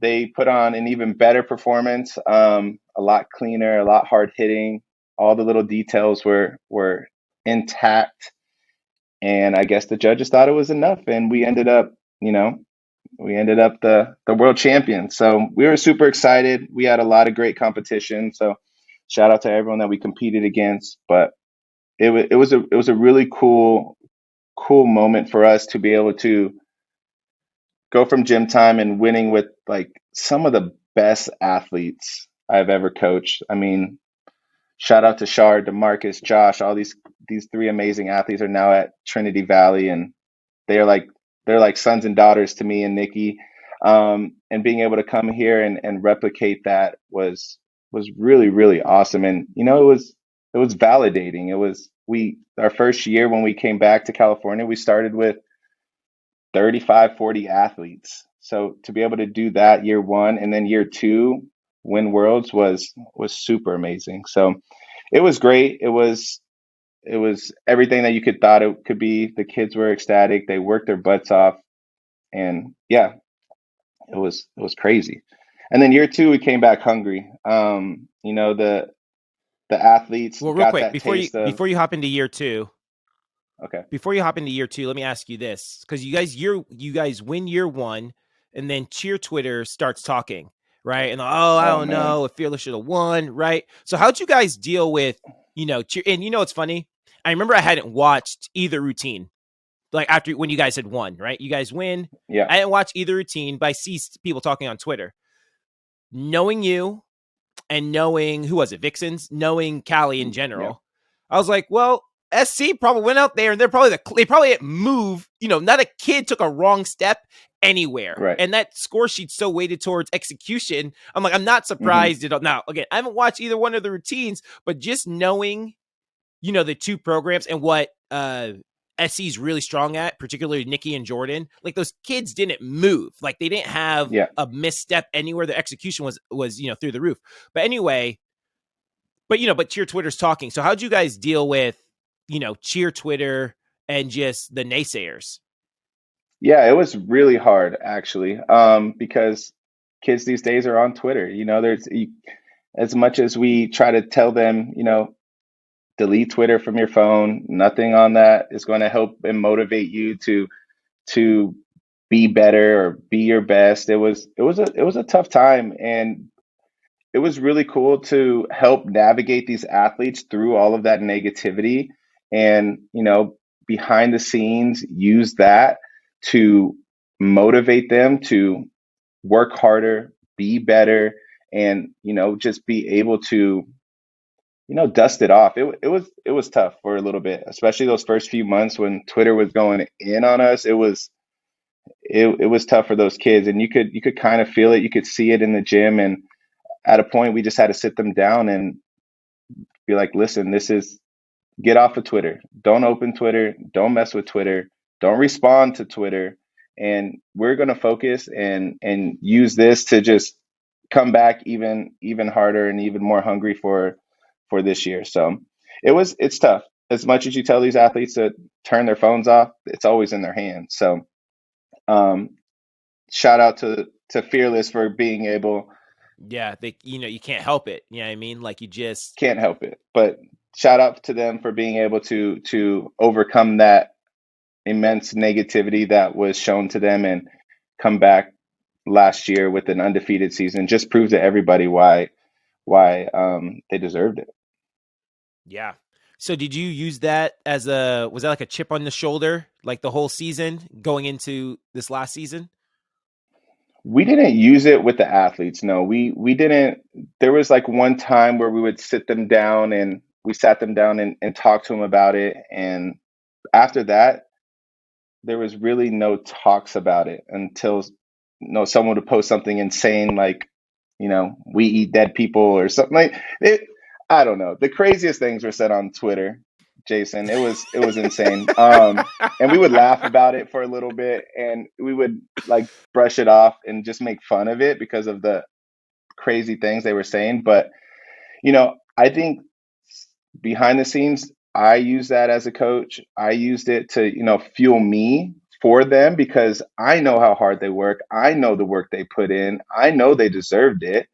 they put on an even better performance, a lot cleaner, a lot hard hitting. All the little details were intact, and I guess the judges thought it was enough, and you know, we ended up the world champions. So we were super excited. We had a lot of great competition. So shout out to everyone that we competed against. But it was a really cool moment for us to be able to go from gym time and winning with like some of the best athletes I've ever coached. I mean, shout out to Shard, DeMarcus, Josh, all these three amazing athletes are now at Trinity Valley, and they're like they're like sons and daughters to me and Nikki. And being able to come here and replicate that was really awesome. And you know, it was validating. It was we our first year when we came back to California, we started with 35, 40 athletes. So to be able to do that year one and then year two win worlds was super amazing. So it was great. It was everything that you could thought it could be. The kids were ecstatic. They worked their butts off, and yeah, it was crazy. And then year two, we came back hungry. You know, the athletes Well, real got quick, that taste of before you hop into year two, okay, let me ask you this, because you guys win year one, and then Cheer Twitter starts talking, right? And I oh don't man, know if Fearless should have won, right? So how'd you guys deal with Cheer? And it's funny. I remember I hadn't watched either routine like after when you guys had won, right? You guys win. yeah, I didn't watch either routine, but I see people talking on Twitter. Knowing you and knowing who was it, Vixens, knowing Callie in yeah, general, I was like, well, SC probably went out there and they probably didn't move. Not a kid took a wrong step anywhere, right, and that score sheet's so weighted towards execution. I'm like, I'm not hmm surprised at all. Now, again, I haven't watched either one of the routines, but just knowing the two programs and what SC's really strong at, particularly Nikki and Jordan, like those kids didn't move. Like they didn't have yeah. a misstep anywhere. The execution was through the roof. But anyway, but Cheer Twitter's talking. So how'd you guys deal with, Cheer Twitter and just the naysayers? Yeah, it was really hard actually, because kids these days are on Twitter. You know, as much as we try to tell them, you know, delete Twitter from your phone, nothing on that is going to help and motivate you to be better or be your best. It was a tough time, and it was really cool to help navigate these athletes through all of that negativity and, you know, behind the scenes use that to motivate them to work harder, be better, and, you know, just be able to, you know, dust it off. It was tough for a little bit, especially those first few months when Twitter was going in on us. It was tough for those kids, and you could kind of feel it. You could see it in the gym, and at a point we just had to sit them down and be like, listen, this is get off of Twitter. Don't open Twitter. Don't mess with Twitter. Don't respond to Twitter. And we're going to focus and use this to just come back even harder and even more hungry for this year. So it's tough. As much as you tell these athletes to turn their phones off, it's always in their hands. So um, shout out to Fearless for being able. Yeah, you can't help it. You know what I mean? Like you just Can't help it. But shout out to them for being able to overcome that immense negativity that was shown to them and come back last year with an undefeated season. Just proves to everybody why they deserved it. yeah. So did you use that was that like a chip on the shoulder, like the whole season going into this last season? We didn't use it with the athletes. No, we didn't. There was like one time where we would sit them down and we sat them down and talked to them about it. And after that, there was really no talks about it until someone would post something insane like, you know, we eat dead people or something like it. I don't know. The craziest things were said on Twitter, Jason. It was insane. And we would laugh about it for a little bit, and we would like brush it off and just make fun of it because of the crazy things they were saying. But I think behind the scenes, I use that as a coach. I used it to, fuel me for them because I know how hard they work. I know the work they put in. I know they deserved it.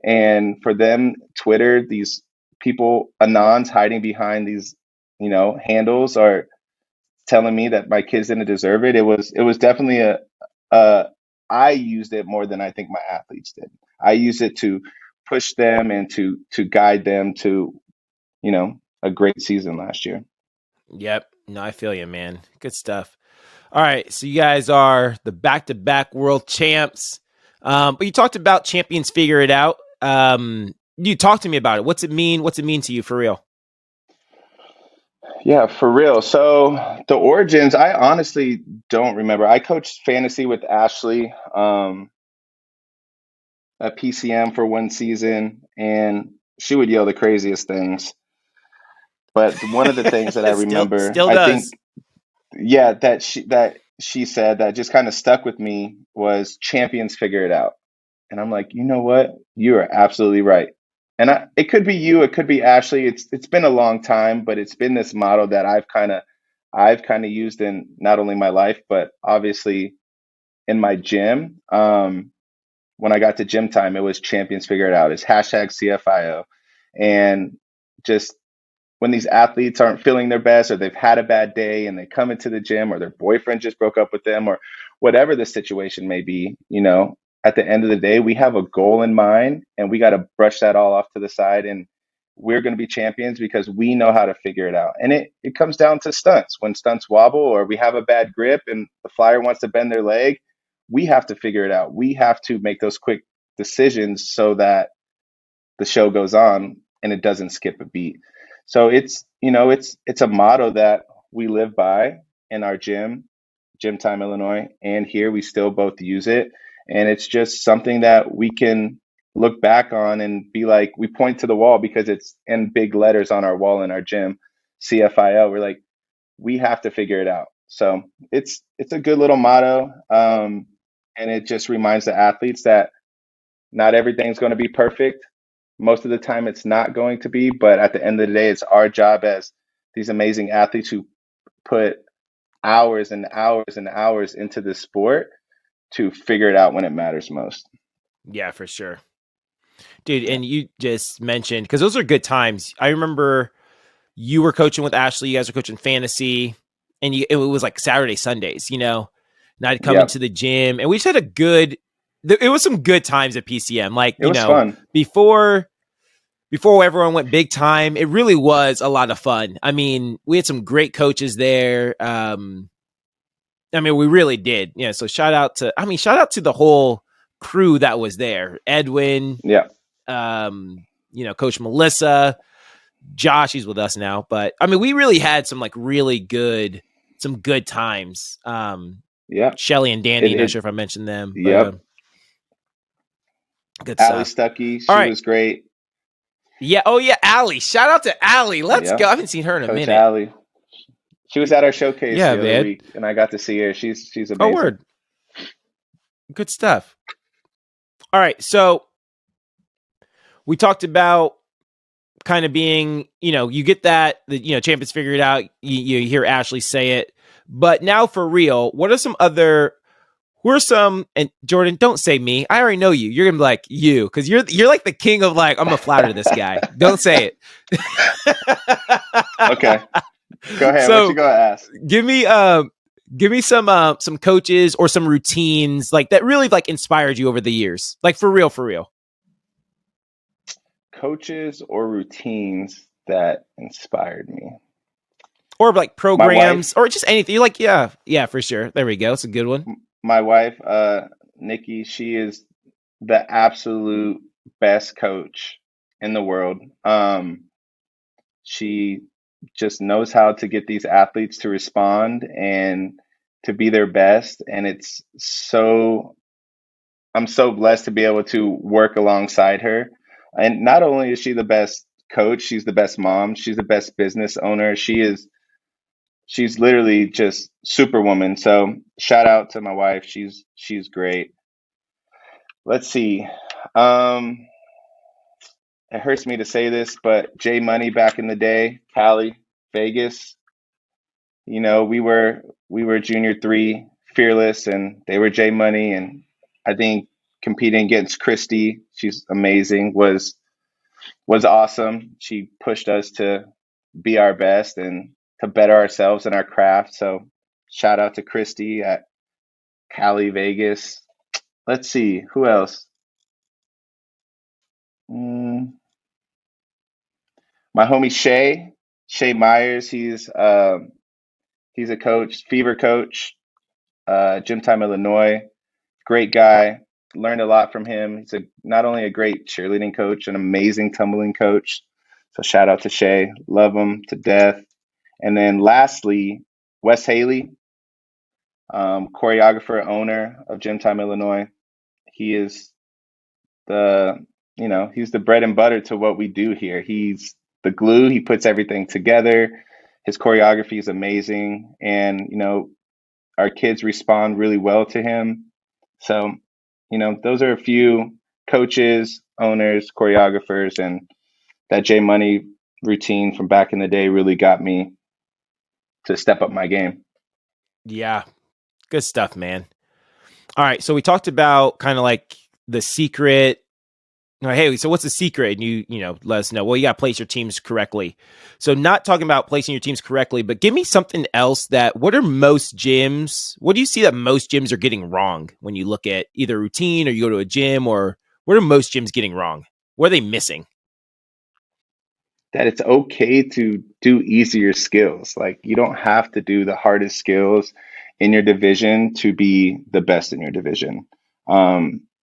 And for them, Twitter, these people, anons hiding behind these, handles are telling me that my kids didn't deserve it. It was definitely a I used it more than I think my athletes did. I used it to push them and to guide them to, a great season last year. Yep. No, I feel you, man. Good stuff. All right. So you guys are the back-to-back world champs. But you talked about champions figure it out. You talk to me about it. What's it mean? What's it mean to you for real? Yeah, for real. So the origins, I honestly don't remember. I coached fantasy with Ashley at PCM for one season, and she would yell the craziest things. But one of the things that I remember, Still I think, does. yeah, that she said that just kind of stuck with me was champions figure it out. And I'm like, you know what? You are absolutely right. And it could be you, it could be Ashley. It's been a long time, but it's been this model that I've kind of used in not only my life, but obviously in my gym. When I got to gym time, it was champions figure it out. It's hashtag CFIO. And just when these athletes aren't feeling their best or they've had a bad day and they come into the gym or their boyfriend just broke up with them or whatever the situation may be, at the end of the day, we have a goal in mind and we got to brush that all off to the side and we're going to be champions because we know how to figure it out. And it comes down to stunts. When stunts wobble or we have a bad grip and the flyer wants to bend their leg, we have to figure it out. We have to make those quick decisions so that the show goes on and it doesn't skip a beat. So it's a motto that we live by in our Gym Time Illinois, and here we still both use it. And it's just something that we can look back on and be like, we point to the wall because it's in big letters on our wall in our gym, CFIL. We're like, we have to figure it out. So it's a good little motto, and it just reminds the athletes that not everything's going to be perfect. Most of the time, it's not going to be, but at the end of the day, it's our job as these amazing athletes who put hours and hours and hours into the sport to figure it out when it matters most. Yeah, for sure. Dude, and you just mentioned, because those are good times. I remember you were coaching with Ashley, you guys were coaching fantasy, and it was like Saturday, Sundays, and I'd come Yep, into the gym, and we just had it was some good times at PCM. Like, it was fun. before everyone went big time, it really was a lot of fun. I mean, we had some great coaches there. We really did. Yeah. So shout out to the whole crew that was there. Edwin, Yeah, Coach Melissa, Josh, he's with us now. But we really had some some good times. yeah. Shelly and It Danny, not it sure if I mentioned them, but Yep. good Allie stuff. Stuckey, All she right. was great. Yeah. Oh yeah. Allie. Shout out to Allie. Let's Yeah, go. I haven't seen her in a Coach minute. Allie. She was at our showcase Yeah, the other man. week, and I got to see her. She's Oh, amazing. word. Good stuff. All right. So we talked about kind of being, you get that, champions figure it out. You hear Ashley say it. But now for real, who are some, and Jordan, don't say me. I already know you. You're going to be like, you, because you're like the king of like, I'm going to flatter this guy. Don't say Okay, it. go ahead. What you So gonna ask? give me, some coaches or some routines like that really like inspired you over the years. Like for real, for real. Coaches or routines that inspired me. Or like My programs wife, or just anything. You're like, yeah, for sure. There we go. It's a good one. my wife, Nikki, she is the absolute best coach in the world. She just knows how to get these athletes to respond and to be their best. And I'm so blessed to be able to work alongside her. And not only is she the best coach. She's the best mom. She's the best business owner. She's literally just superwoman. So shout out to my wife. She's great. Let's see. Um, it hurts me to say this, but J Money back in the day, Cali, Vegas, we were junior three, fearless, and they were J Money, and I think competing against Christy, she's amazing, was awesome. She pushed us to be our best and to better ourselves in our craft. So shout out to Christy at Cali, Vegas. Let's see, who else? Mm, my homie Shay Myers. He's a coach, Fever coach, Gym Time, Illinois. Great guy. Learned a lot from him. He's not only a great cheerleading coach, an amazing tumbling coach. So shout out to Shay. Love him to death. And then lastly, Wes Haley, choreographer, owner of Gym Time, Illinois. He is the, he's the bread and butter to what we do here. He's the glue. He puts everything together. His choreography is amazing. And, our kids respond really well to him. So, those are a few coaches, owners, choreographers, and that J Money routine from back in the day really got me to step up my game. Yeah. Good stuff, man. All right. So we talked about kind of like the secret. Hey, so what's the secret? And you let us know. Well, you got to place your teams correctly. So not talking about placing your teams correctly, but give me something else what do you see that most gyms are getting wrong when you look at either routine or you go to a gym, or what are most gyms getting wrong? What are they missing? That it's okay to do easier skills. Like, you don't have to do the hardest skills in your division to be the best in your division.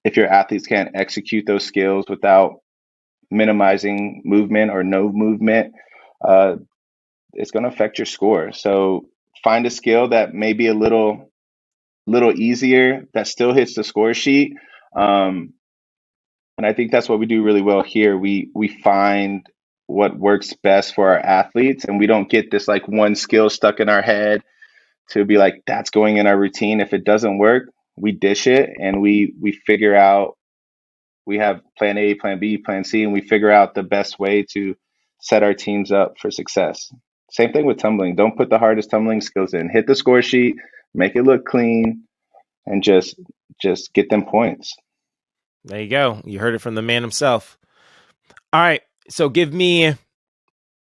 If your athletes can't execute those skills without minimizing movement or no movement, uh, it's going to affect your score. So find a skill that may be a little easier that still hits the score sheet. And I think that's what we do really well here. We find what works best for our athletes, and we don't get this like one skill stuck in our head to be like that's going in our routine. If it doesn't work, we dish it and we figure out. We have plan A, plan B, plan C, and we figure out the best way to set our teams up for success. Same thing with tumbling. Don't put the hardest tumbling skills in. Hit the score sheet, make it look clean, and just get them points. There you go. You heard it from the man himself. All right. So give me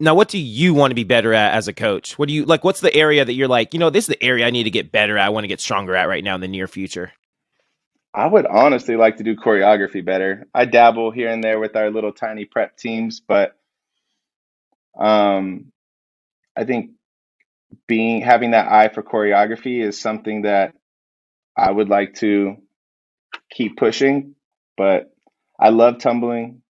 now, what do you want to be better at as a coach? What do you like? What's the area that you're like, this is the area I need to get better at. I want to get stronger at right now in the near future. I would honestly like to do choreography better. I dabble here and there with our little tiny prep teams, but um, I think having that eye for choreography is something that I would like to keep pushing. But I love tumbling.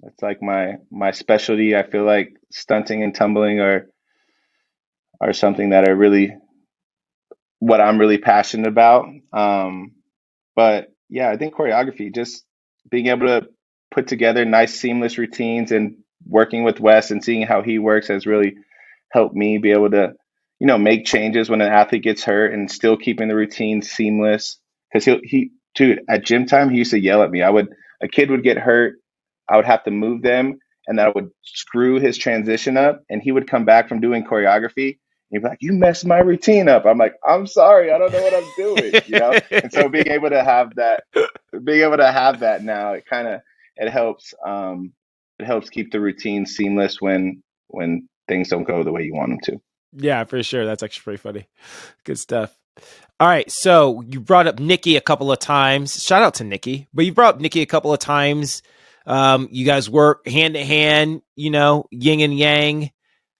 It's like my specialty. I feel like stunting and tumbling are something that are really what I'm really passionate about. But yeah, I think choreography, just being able to put together nice seamless routines and working with Wes and seeing how he works has really helped me be able to, make changes when an athlete gets hurt and still keeping the routine seamless. Because dude, at gym time, he used to yell at me. A kid would get hurt, I would have to move them, and that would screw his transition up. And he would come back from doing choreography. He'd be like, "You messed my routine up." I'm like, "I'm sorry, I don't know what I'm doing." And so being able to have that now, it helps. It helps keep the routine seamless when things don't go the way you want them to. Yeah, for sure. That's actually pretty funny. Good stuff. All right. So you brought up Nikki a couple of times. Shout out to Nikki, but you brought up Nikki a couple of times. You guys work hand to hand, yin and yang.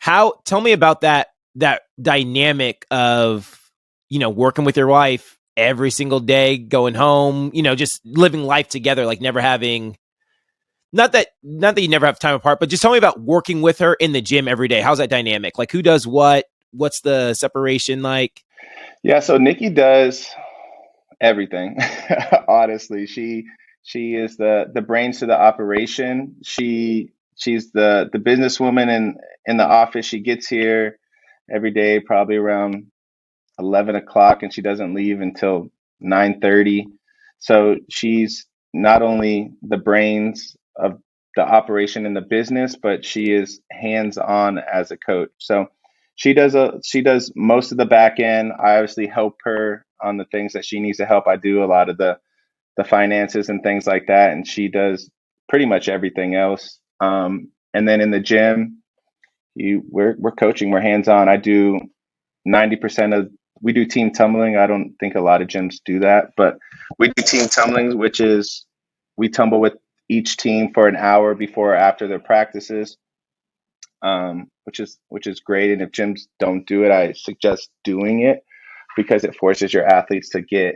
Tell me about that dynamic of, working with your wife every single day, going home, just living life together, like never having, not that you never have time apart, but just tell me about working with her in the gym every day. How's that dynamic? Like, who does what? What's the separation like? Yeah, so Nikki does everything. Honestly, she is the brains to the operation. She she's the businesswoman in the office. She gets here every day, probably around 11 o'clock, and she doesn't leave until 9:30. So she's not only the brains of the operation in the business, but she is hands-on as a coach. So she does most of the back end. I obviously help her on the things that she needs to help. I do a lot of the finances and things like that, and she does pretty much everything else. And then in the gym, we're coaching, we're hands-on. I do 90% of we do team tumbling. I don't think a lot of gyms do that, but we do team tumbling, which is we tumble with each team for an hour before or after their practices, which is great. And if gyms don't do it, I suggest doing it because it forces your athletes to get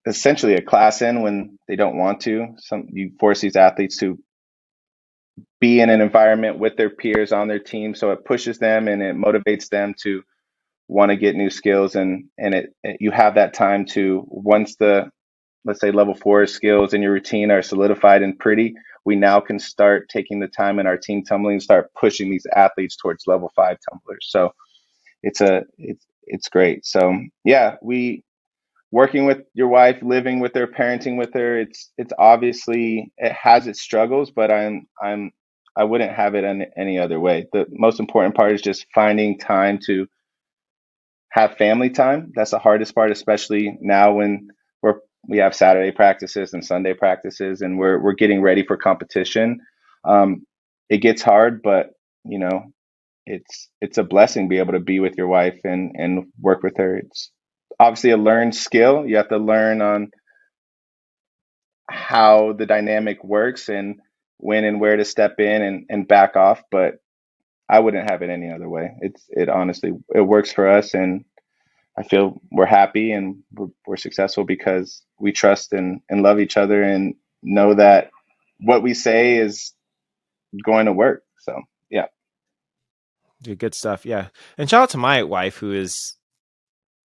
essentially a class in when they don't want to. You force these athletes to be in an environment with their peers on their team, so it pushes them and it motivates them to want to get new skills, and you have that time to, once the, let's say, level 4 skills in your routine are solidified and pretty, we now can start taking the time in our team tumbling and start pushing these athletes towards level 5 tumblers. So it's great. So yeah, we working with your wife, living with her, parenting with her, it's obviously, it has its struggles, but I wouldn't have it any other way. The most important part is just finding time to have family time. That's the hardest part, especially now when we have Saturday practices and Sunday practices, and we're getting ready for competition. It gets hard, but you know, it's a blessing to be able to be with your wife and work with her. It's obviously a learned skill. You have to learn on how the dynamic works and when and where to step in and back off. But I wouldn't have it any other way. It honestly, it works for us, and I feel we're happy and we're successful because we trust and love each other and know that what we say is going to work. So yeah. Dude, good stuff. Yeah. And shout out to my wife, who is,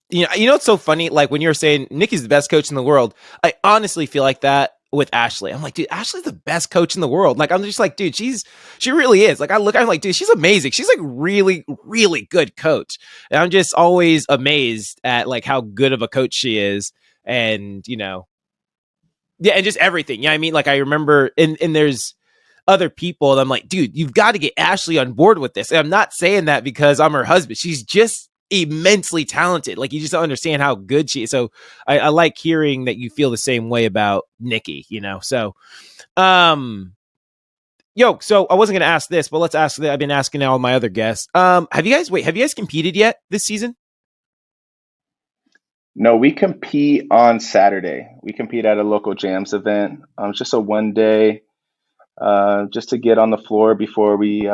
it's so funny. Like when you're saying Nikki's the best coach in the world, I honestly feel like that with Ashley. I'm like, dude, Ashley's the best coach in the world. Like, I'm just like, dude, she really is. Like, I'm like, dude, she's amazing. She's like really, really good coach. And I'm just always amazed at like how good of a coach she is. And, yeah, and just everything. Yeah, I mean, like I remember, and there's other people, and I'm like, dude, you've got to get Ashley on board with this. And I'm not saying that because I'm her husband. She's just immensely talented. Like, you just don't understand how good she is. So I like hearing that you feel the same way about Nikki. So so I wasn't going to ask this, but let's ask that. I've been asking all my other guests. Have you guys competed yet this season? No, we compete on Saturday. We compete at a local jams event. It's just a 1 day, just to get on the floor before we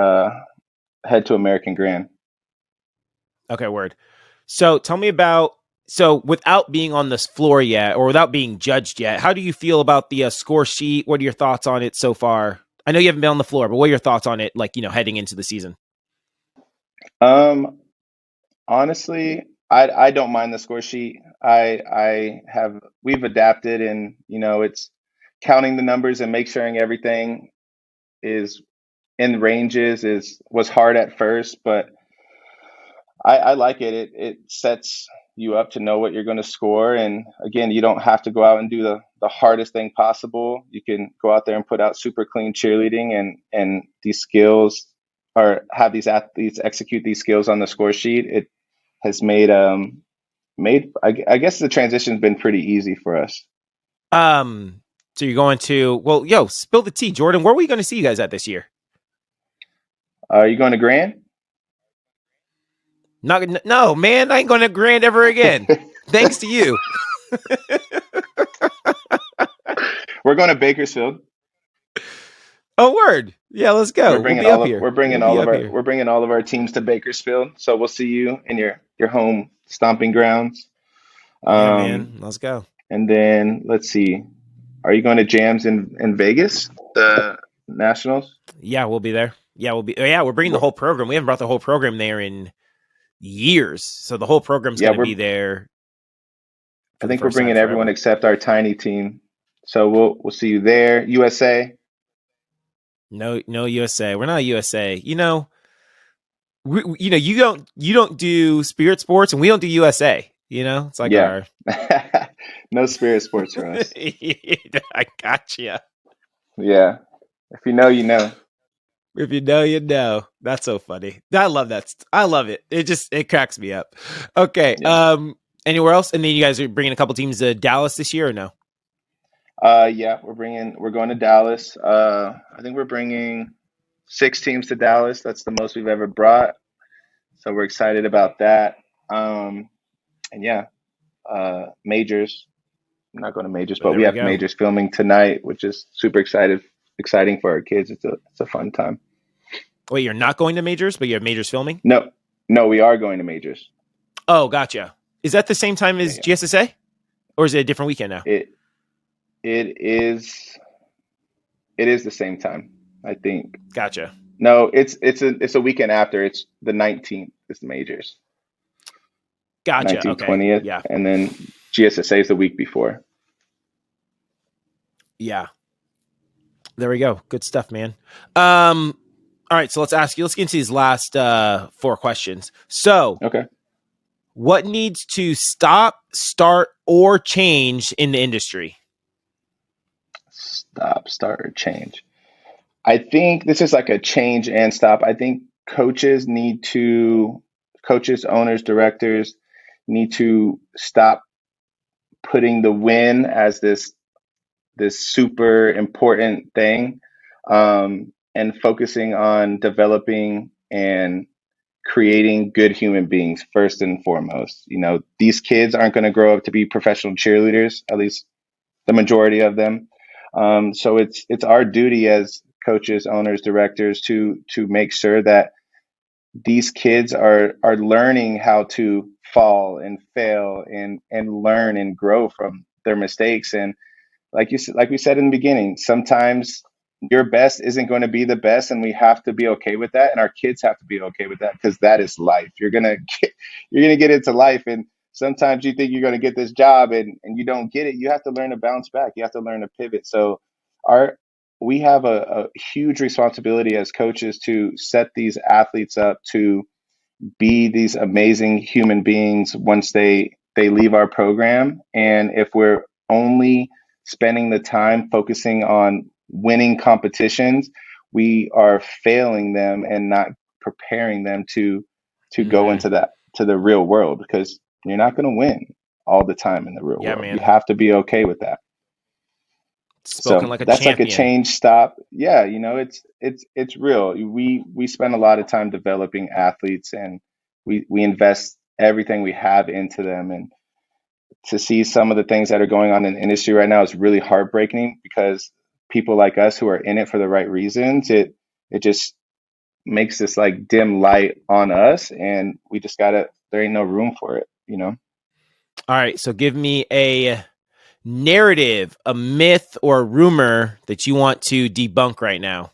head to American Grand. Okay, word. So tell me about, without being on this floor yet, or without being judged yet, how do you feel about the score sheet? What are your thoughts on it so far? I know you haven't been on the floor, but what are your thoughts on it, like, heading into the season? Honestly, I don't mind the score sheet. We've adapted, and it's counting the numbers and make sure everything is in ranges was hard at first, but I like it. It sets you up to know what you're going to score. And again, you don't have to go out and do the hardest thing possible. You can go out there and put out super clean cheerleading, and these skills, or have these athletes execute these skills on the score sheet. It has I guess the transition's been pretty easy for us. So you're going to, spill the tea, Jordan. Where are we going to see you guys at this year? Are you going to Grand? No, man, I ain't going to Grand ever again. Thanks to you. We're going to Bakersfield. Oh, word. Yeah, let's go. We're bringing all of our teams to Bakersfield. So we'll see you in your home stomping grounds. Yeah, man, let's go. And then let's see. Are you going to jams in Vegas? The Nationals? Yeah, we'll be there. Yeah, we're bringing the whole program. We haven't brought the whole program there in years. So the whole program's going to be there. I think we're bringing everyone except our tiny team. So we'll see you there. USA. No, no USA. We're not a USA. You don't do spirit sports, and we don't do USA. It's like Yeah. our. No spirit sports for us. I gotcha. Yeah. If you know, you know. If you know, you know. That's so funny. I love that. I love it. It cracks me up. Okay. Yeah. Anywhere else? And then you guys are bringing a couple teams to Dallas this year, or no? Yeah, we're going to Dallas. I think we're bringing 6 teams to Dallas. That's the most we've ever brought. So we're excited about that. And yeah, majors. I'm not going to majors, Well, but there we we have go. majors filming tonight, which is super exciting for our kids. It's a fun time. Wait, you're not going to majors, but you have majors filming? No, no, we are going to majors. Oh, gotcha. Is that the same time Yeah, as yeah. GSSA, or is it a different weekend now? It it is it is the same time, I think. Gotcha. No, it's a weekend after. It's the 19th is the majors. Gotcha. 19th, Okay. 20th, Yeah. and then GSSA is the week before. Yeah. There we go. Good stuff, man. All right. So let's get into these last 4 questions. So, Okay. what needs to stop, start, or change in the industry? Stop, start, or change. I think this is like a change and stop. I think coaches, owners, directors need to stop putting the win as this super important thing, and focusing on developing and creating good human beings first and foremost. These kids aren't going to grow up to be professional cheerleaders, at least the majority of them. So it's our duty as coaches, owners, directors to make sure that these kids are learning how to fall and fail and learn and grow from their mistakes. And like we said in the beginning, sometimes your best isn't going to be the best, and we have to be okay with that, and our kids have to be okay with that, because that is life. You're gonna get into life, and sometimes you think you're going to get this job, and you don't get it. You have to learn to bounce back. You have to learn to pivot. So our we have a huge responsibility as coaches to set these athletes up to be these amazing human beings once they leave our program. And if we're only spending the time focusing on winning competitions, we are failing them and not preparing them to go Mm-hmm. into the real world, because you're not going to win all the time in the real Yeah, world. You man. have to be okay with that. Spoken So like a that's like a champion. change stop. Yeah, it's real. We spend a lot of time developing athletes, and we invest everything we have into them. And to see some of the things that are going on in the industry right now is really heartbreaking, because people like us who are in it for the right reasons, it just makes this like dim light on us, and we just gotta there ain't no room for it. All right. So give me a narrative, a myth, or a rumor that you want to debunk right now.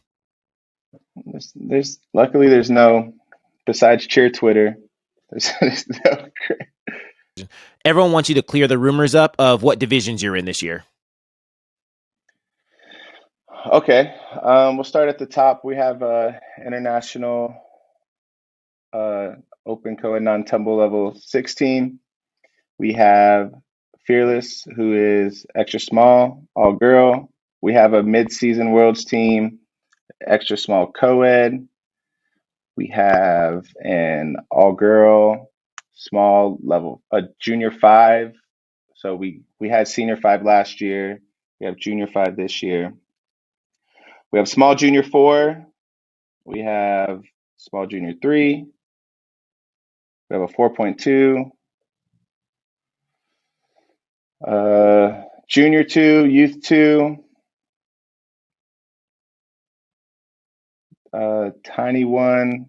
There's luckily there's no, besides cheer Twitter, there's no. Everyone wants you to clear the rumors up of what divisions you're in this year. Okay, we'll start at the top. We have international uh, open co-ed non-tumble level 16. We have Fearless, who is extra small, all girl. We have a mid-season worlds team, extra small co-ed. We have an all girl small level, a junior 5. So we had senior 5 last year. We have junior 5 this year. We have small junior 4. We have small junior 3. We have a 4.2. Junior 2, youth 2, tiny 1,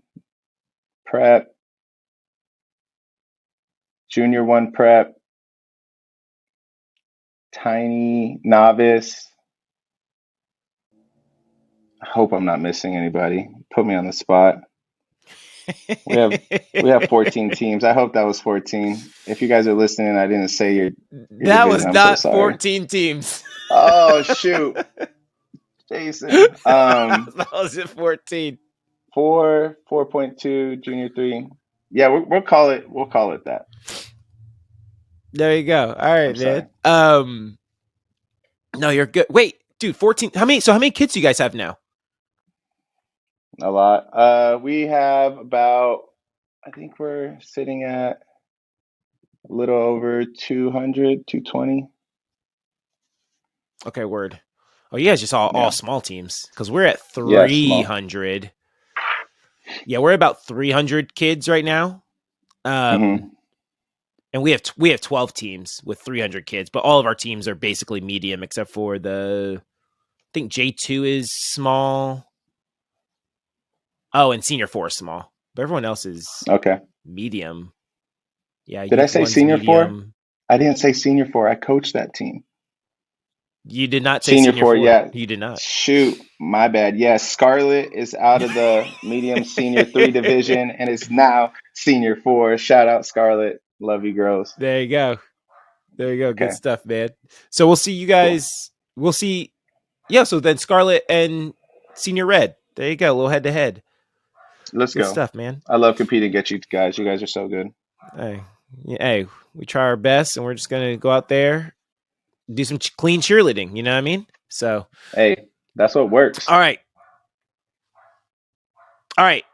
prep, junior 1 prep, tiny novice. I hope I'm not missing anybody. Put me on the spot. We have we have 14 teams. I hope that was 14. If you guys are listening, I didn't say your That division. was I'm so not sorry. 14 teams. Oh shoot. Jason. That was at 14. 4.2, junior 3. Yeah, we'll call it that. There you go. All I'm right, sorry. man. No, you're good. Wait, dude, 14. How many kids do you guys have now? A lot. We have about, I think we're sitting at a little over 200, 220. Okay, word. Oh, you guys just all Yeah. small teams because we're at Yeah, small. 300. Yeah, we're about 300 kids right now. Hmm. And we have 12 teams with 300 kids, but all of our teams are basically medium except for I think J2 is small. Oh, and senior 4 is small. But everyone else is Okay. medium. Yeah, Did I youth say one's senior 4? medium. I didn't say senior 4. I coached that team. You did not say Senior senior 4, 4. yeah. You did not. Shoot, my bad. Yes, Scarlett is out of the medium senior 3 division and is now senior 4. Shout out Scarlett. Love you, girls. There you go. There you go. Good Okay, stuff, man. So we'll see you cool. guys. We'll see. Yeah, so then Scarlet and Senior Red. There you go. A little head to head. Let's Good go. stuff, man. I love competing against you guys. You guys are so good. Hey, hey, we try our best, and we're just gonna go out there, do some clean cheerleading. You know what I mean? So, Hey, that's what works. all right, all right.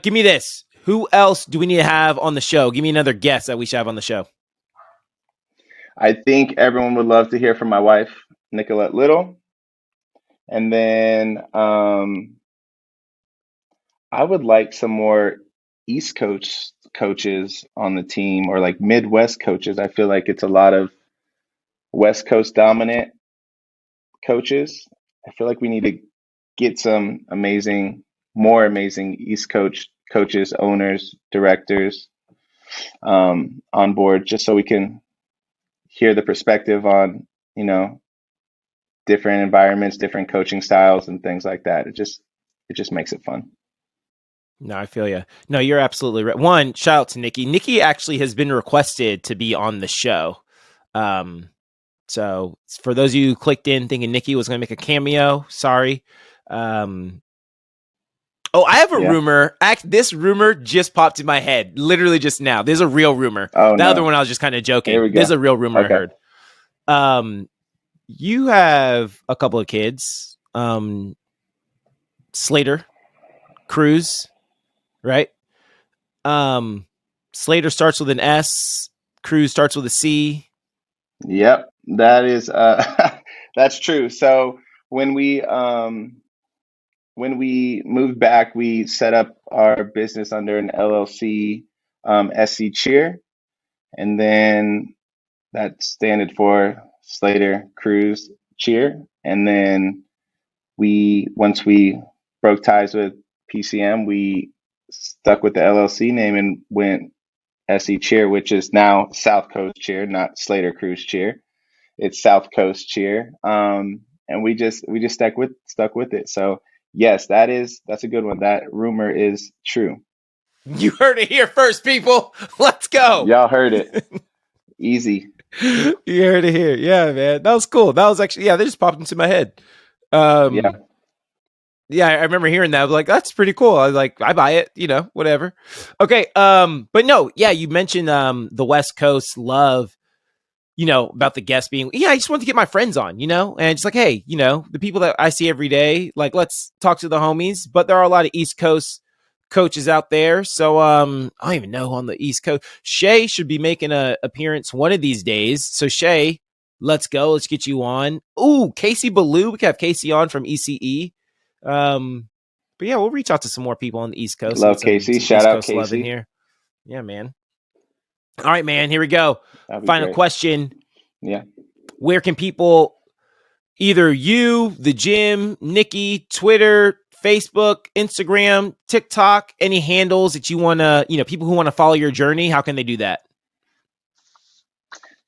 Give me this. Who else do we need to have on the show? Give me another guest that we should have on the show. I think everyone would love to hear from my wife, Nicolette Little. And then I would like some more East Coast coaches on the team or like Midwest coaches. I feel like it's a lot of West Coast dominant coaches. I feel like we need to get some more amazing East Coast coaches, owners, directors on board, just so we can hear the perspective on, you know, different environments, different coaching styles, and things like that. It just makes it fun. No, I feel you. No, you're absolutely right. One, shout out to Nikki. Nikki actually has been requested to be on the show. So for those of you who clicked in thinking Nikki was going to make a cameo, sorry. Oh, I have a Yeah. rumor. This rumor just popped in my head, literally just now. There's a real rumor. Oh The other no. one I was just kind of Here joking. we There's go. a real rumor I Okay. heard. You have a couple of kids. Slater, Cruz, right? Slater starts with an S. Cruz starts with a C. Yep. That is that's true. So when we moved back, we set up our business under an LLC, SC Cheer, and then that standard for Slater Cruz Cheer. And then once we broke ties with PCM, we stuck with the LLC name and went SE Cheer, which is now South Coast Cheer, not Slater Cruz Cheer. It's South Coast Cheer. And we just stuck with it. So yes, that's a good one. That rumor is true. You heard it here first, people. Let's go. Y'all heard it. Easy. You heard it here. Yeah, man. That was cool. That was actually, they just popped into my head. Yeah. Yeah, I remember hearing that. I was like, that's pretty cool. I was like, I buy it, whatever. Okay. But no, yeah, you mentioned the West Coast love, about the guests being, I just wanted to get my friends on, and it's like, hey, the people that I see every day, like, let's talk to the homies. But there are a lot of East Coast coaches out there. So I don't even know on the East Coast. Shay should be making an appearance one of these days. So Shay, let's go. Let's get you on. Ooh, Casey Ballou. We can have Casey on from ECE. But yeah, we'll reach out to some more people on the East Coast and Love get some Casey. Shout East out Coast love in Casey. here. Yeah, man. All right, man. Here we go. That'd be Final great. question. Yeah. Where can people, either you, the gym, Nikki, Twitter, Facebook, Instagram, TikTok, any handles that you want to, people who want to follow your journey, how can they do that?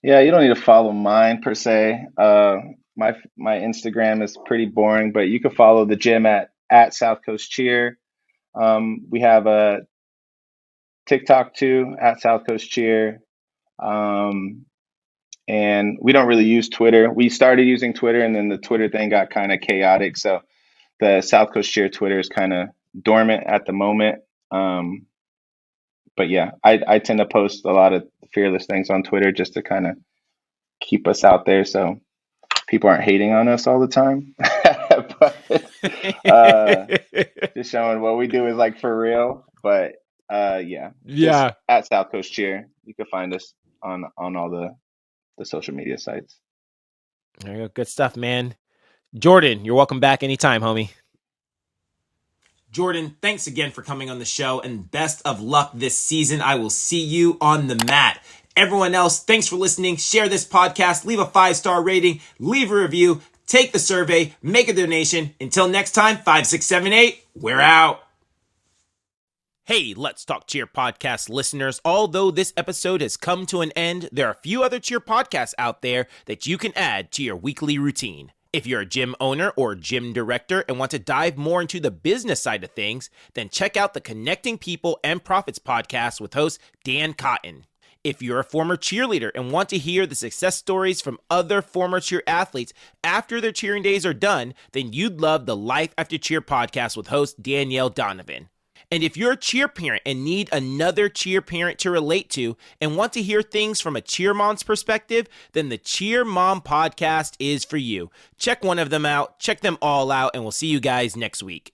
Yeah, you don't need to follow mine per se. My Instagram is pretty boring, but you can follow the gym at South Coast Cheer. We have a TikTok too at South Coast Cheer. And we don't really use Twitter. We started using Twitter, and then the Twitter thing got kind of chaotic. So the South Coast Cheer Twitter is kind of dormant at the moment. But yeah, I tend to post a lot of fearless things on Twitter just to kind of keep us out there so people aren't hating on us all the time. But just showing what we do is like for real. But yeah, just Yeah. at South Coast Cheer, you can find us on all the social media sites. There you go. Good stuff, man. Jordan, you're welcome back anytime, homie. Jordan, thanks again for coming on the show and best of luck this season. I will see you on the mat. Everyone else, thanks for listening. Share this podcast, leave a 5-star rating, leave a review, take the survey, make a donation. Until next time, 5, 6, 7, 8, we're out. Hey, Let's Talk Cheer podcast listeners. Although this episode has come to an end, there are a few other cheer podcasts out there that you can add to your weekly routine. If you're a gym owner or gym director and want to dive more into the business side of things, then check out the Connecting People and Profits podcast with host Dan Cotton. If you're a former cheerleader and want to hear the success stories from other former cheer athletes after their cheering days are done, then you'd love the Life After Cheer podcast with host Danielle Donovan. And if you're a cheer parent and need another cheer parent to relate to and want to hear things from a cheer mom's perspective, then the Cheer Mom podcast is for you. Check one of them out, check them all out, and we'll see you guys next week.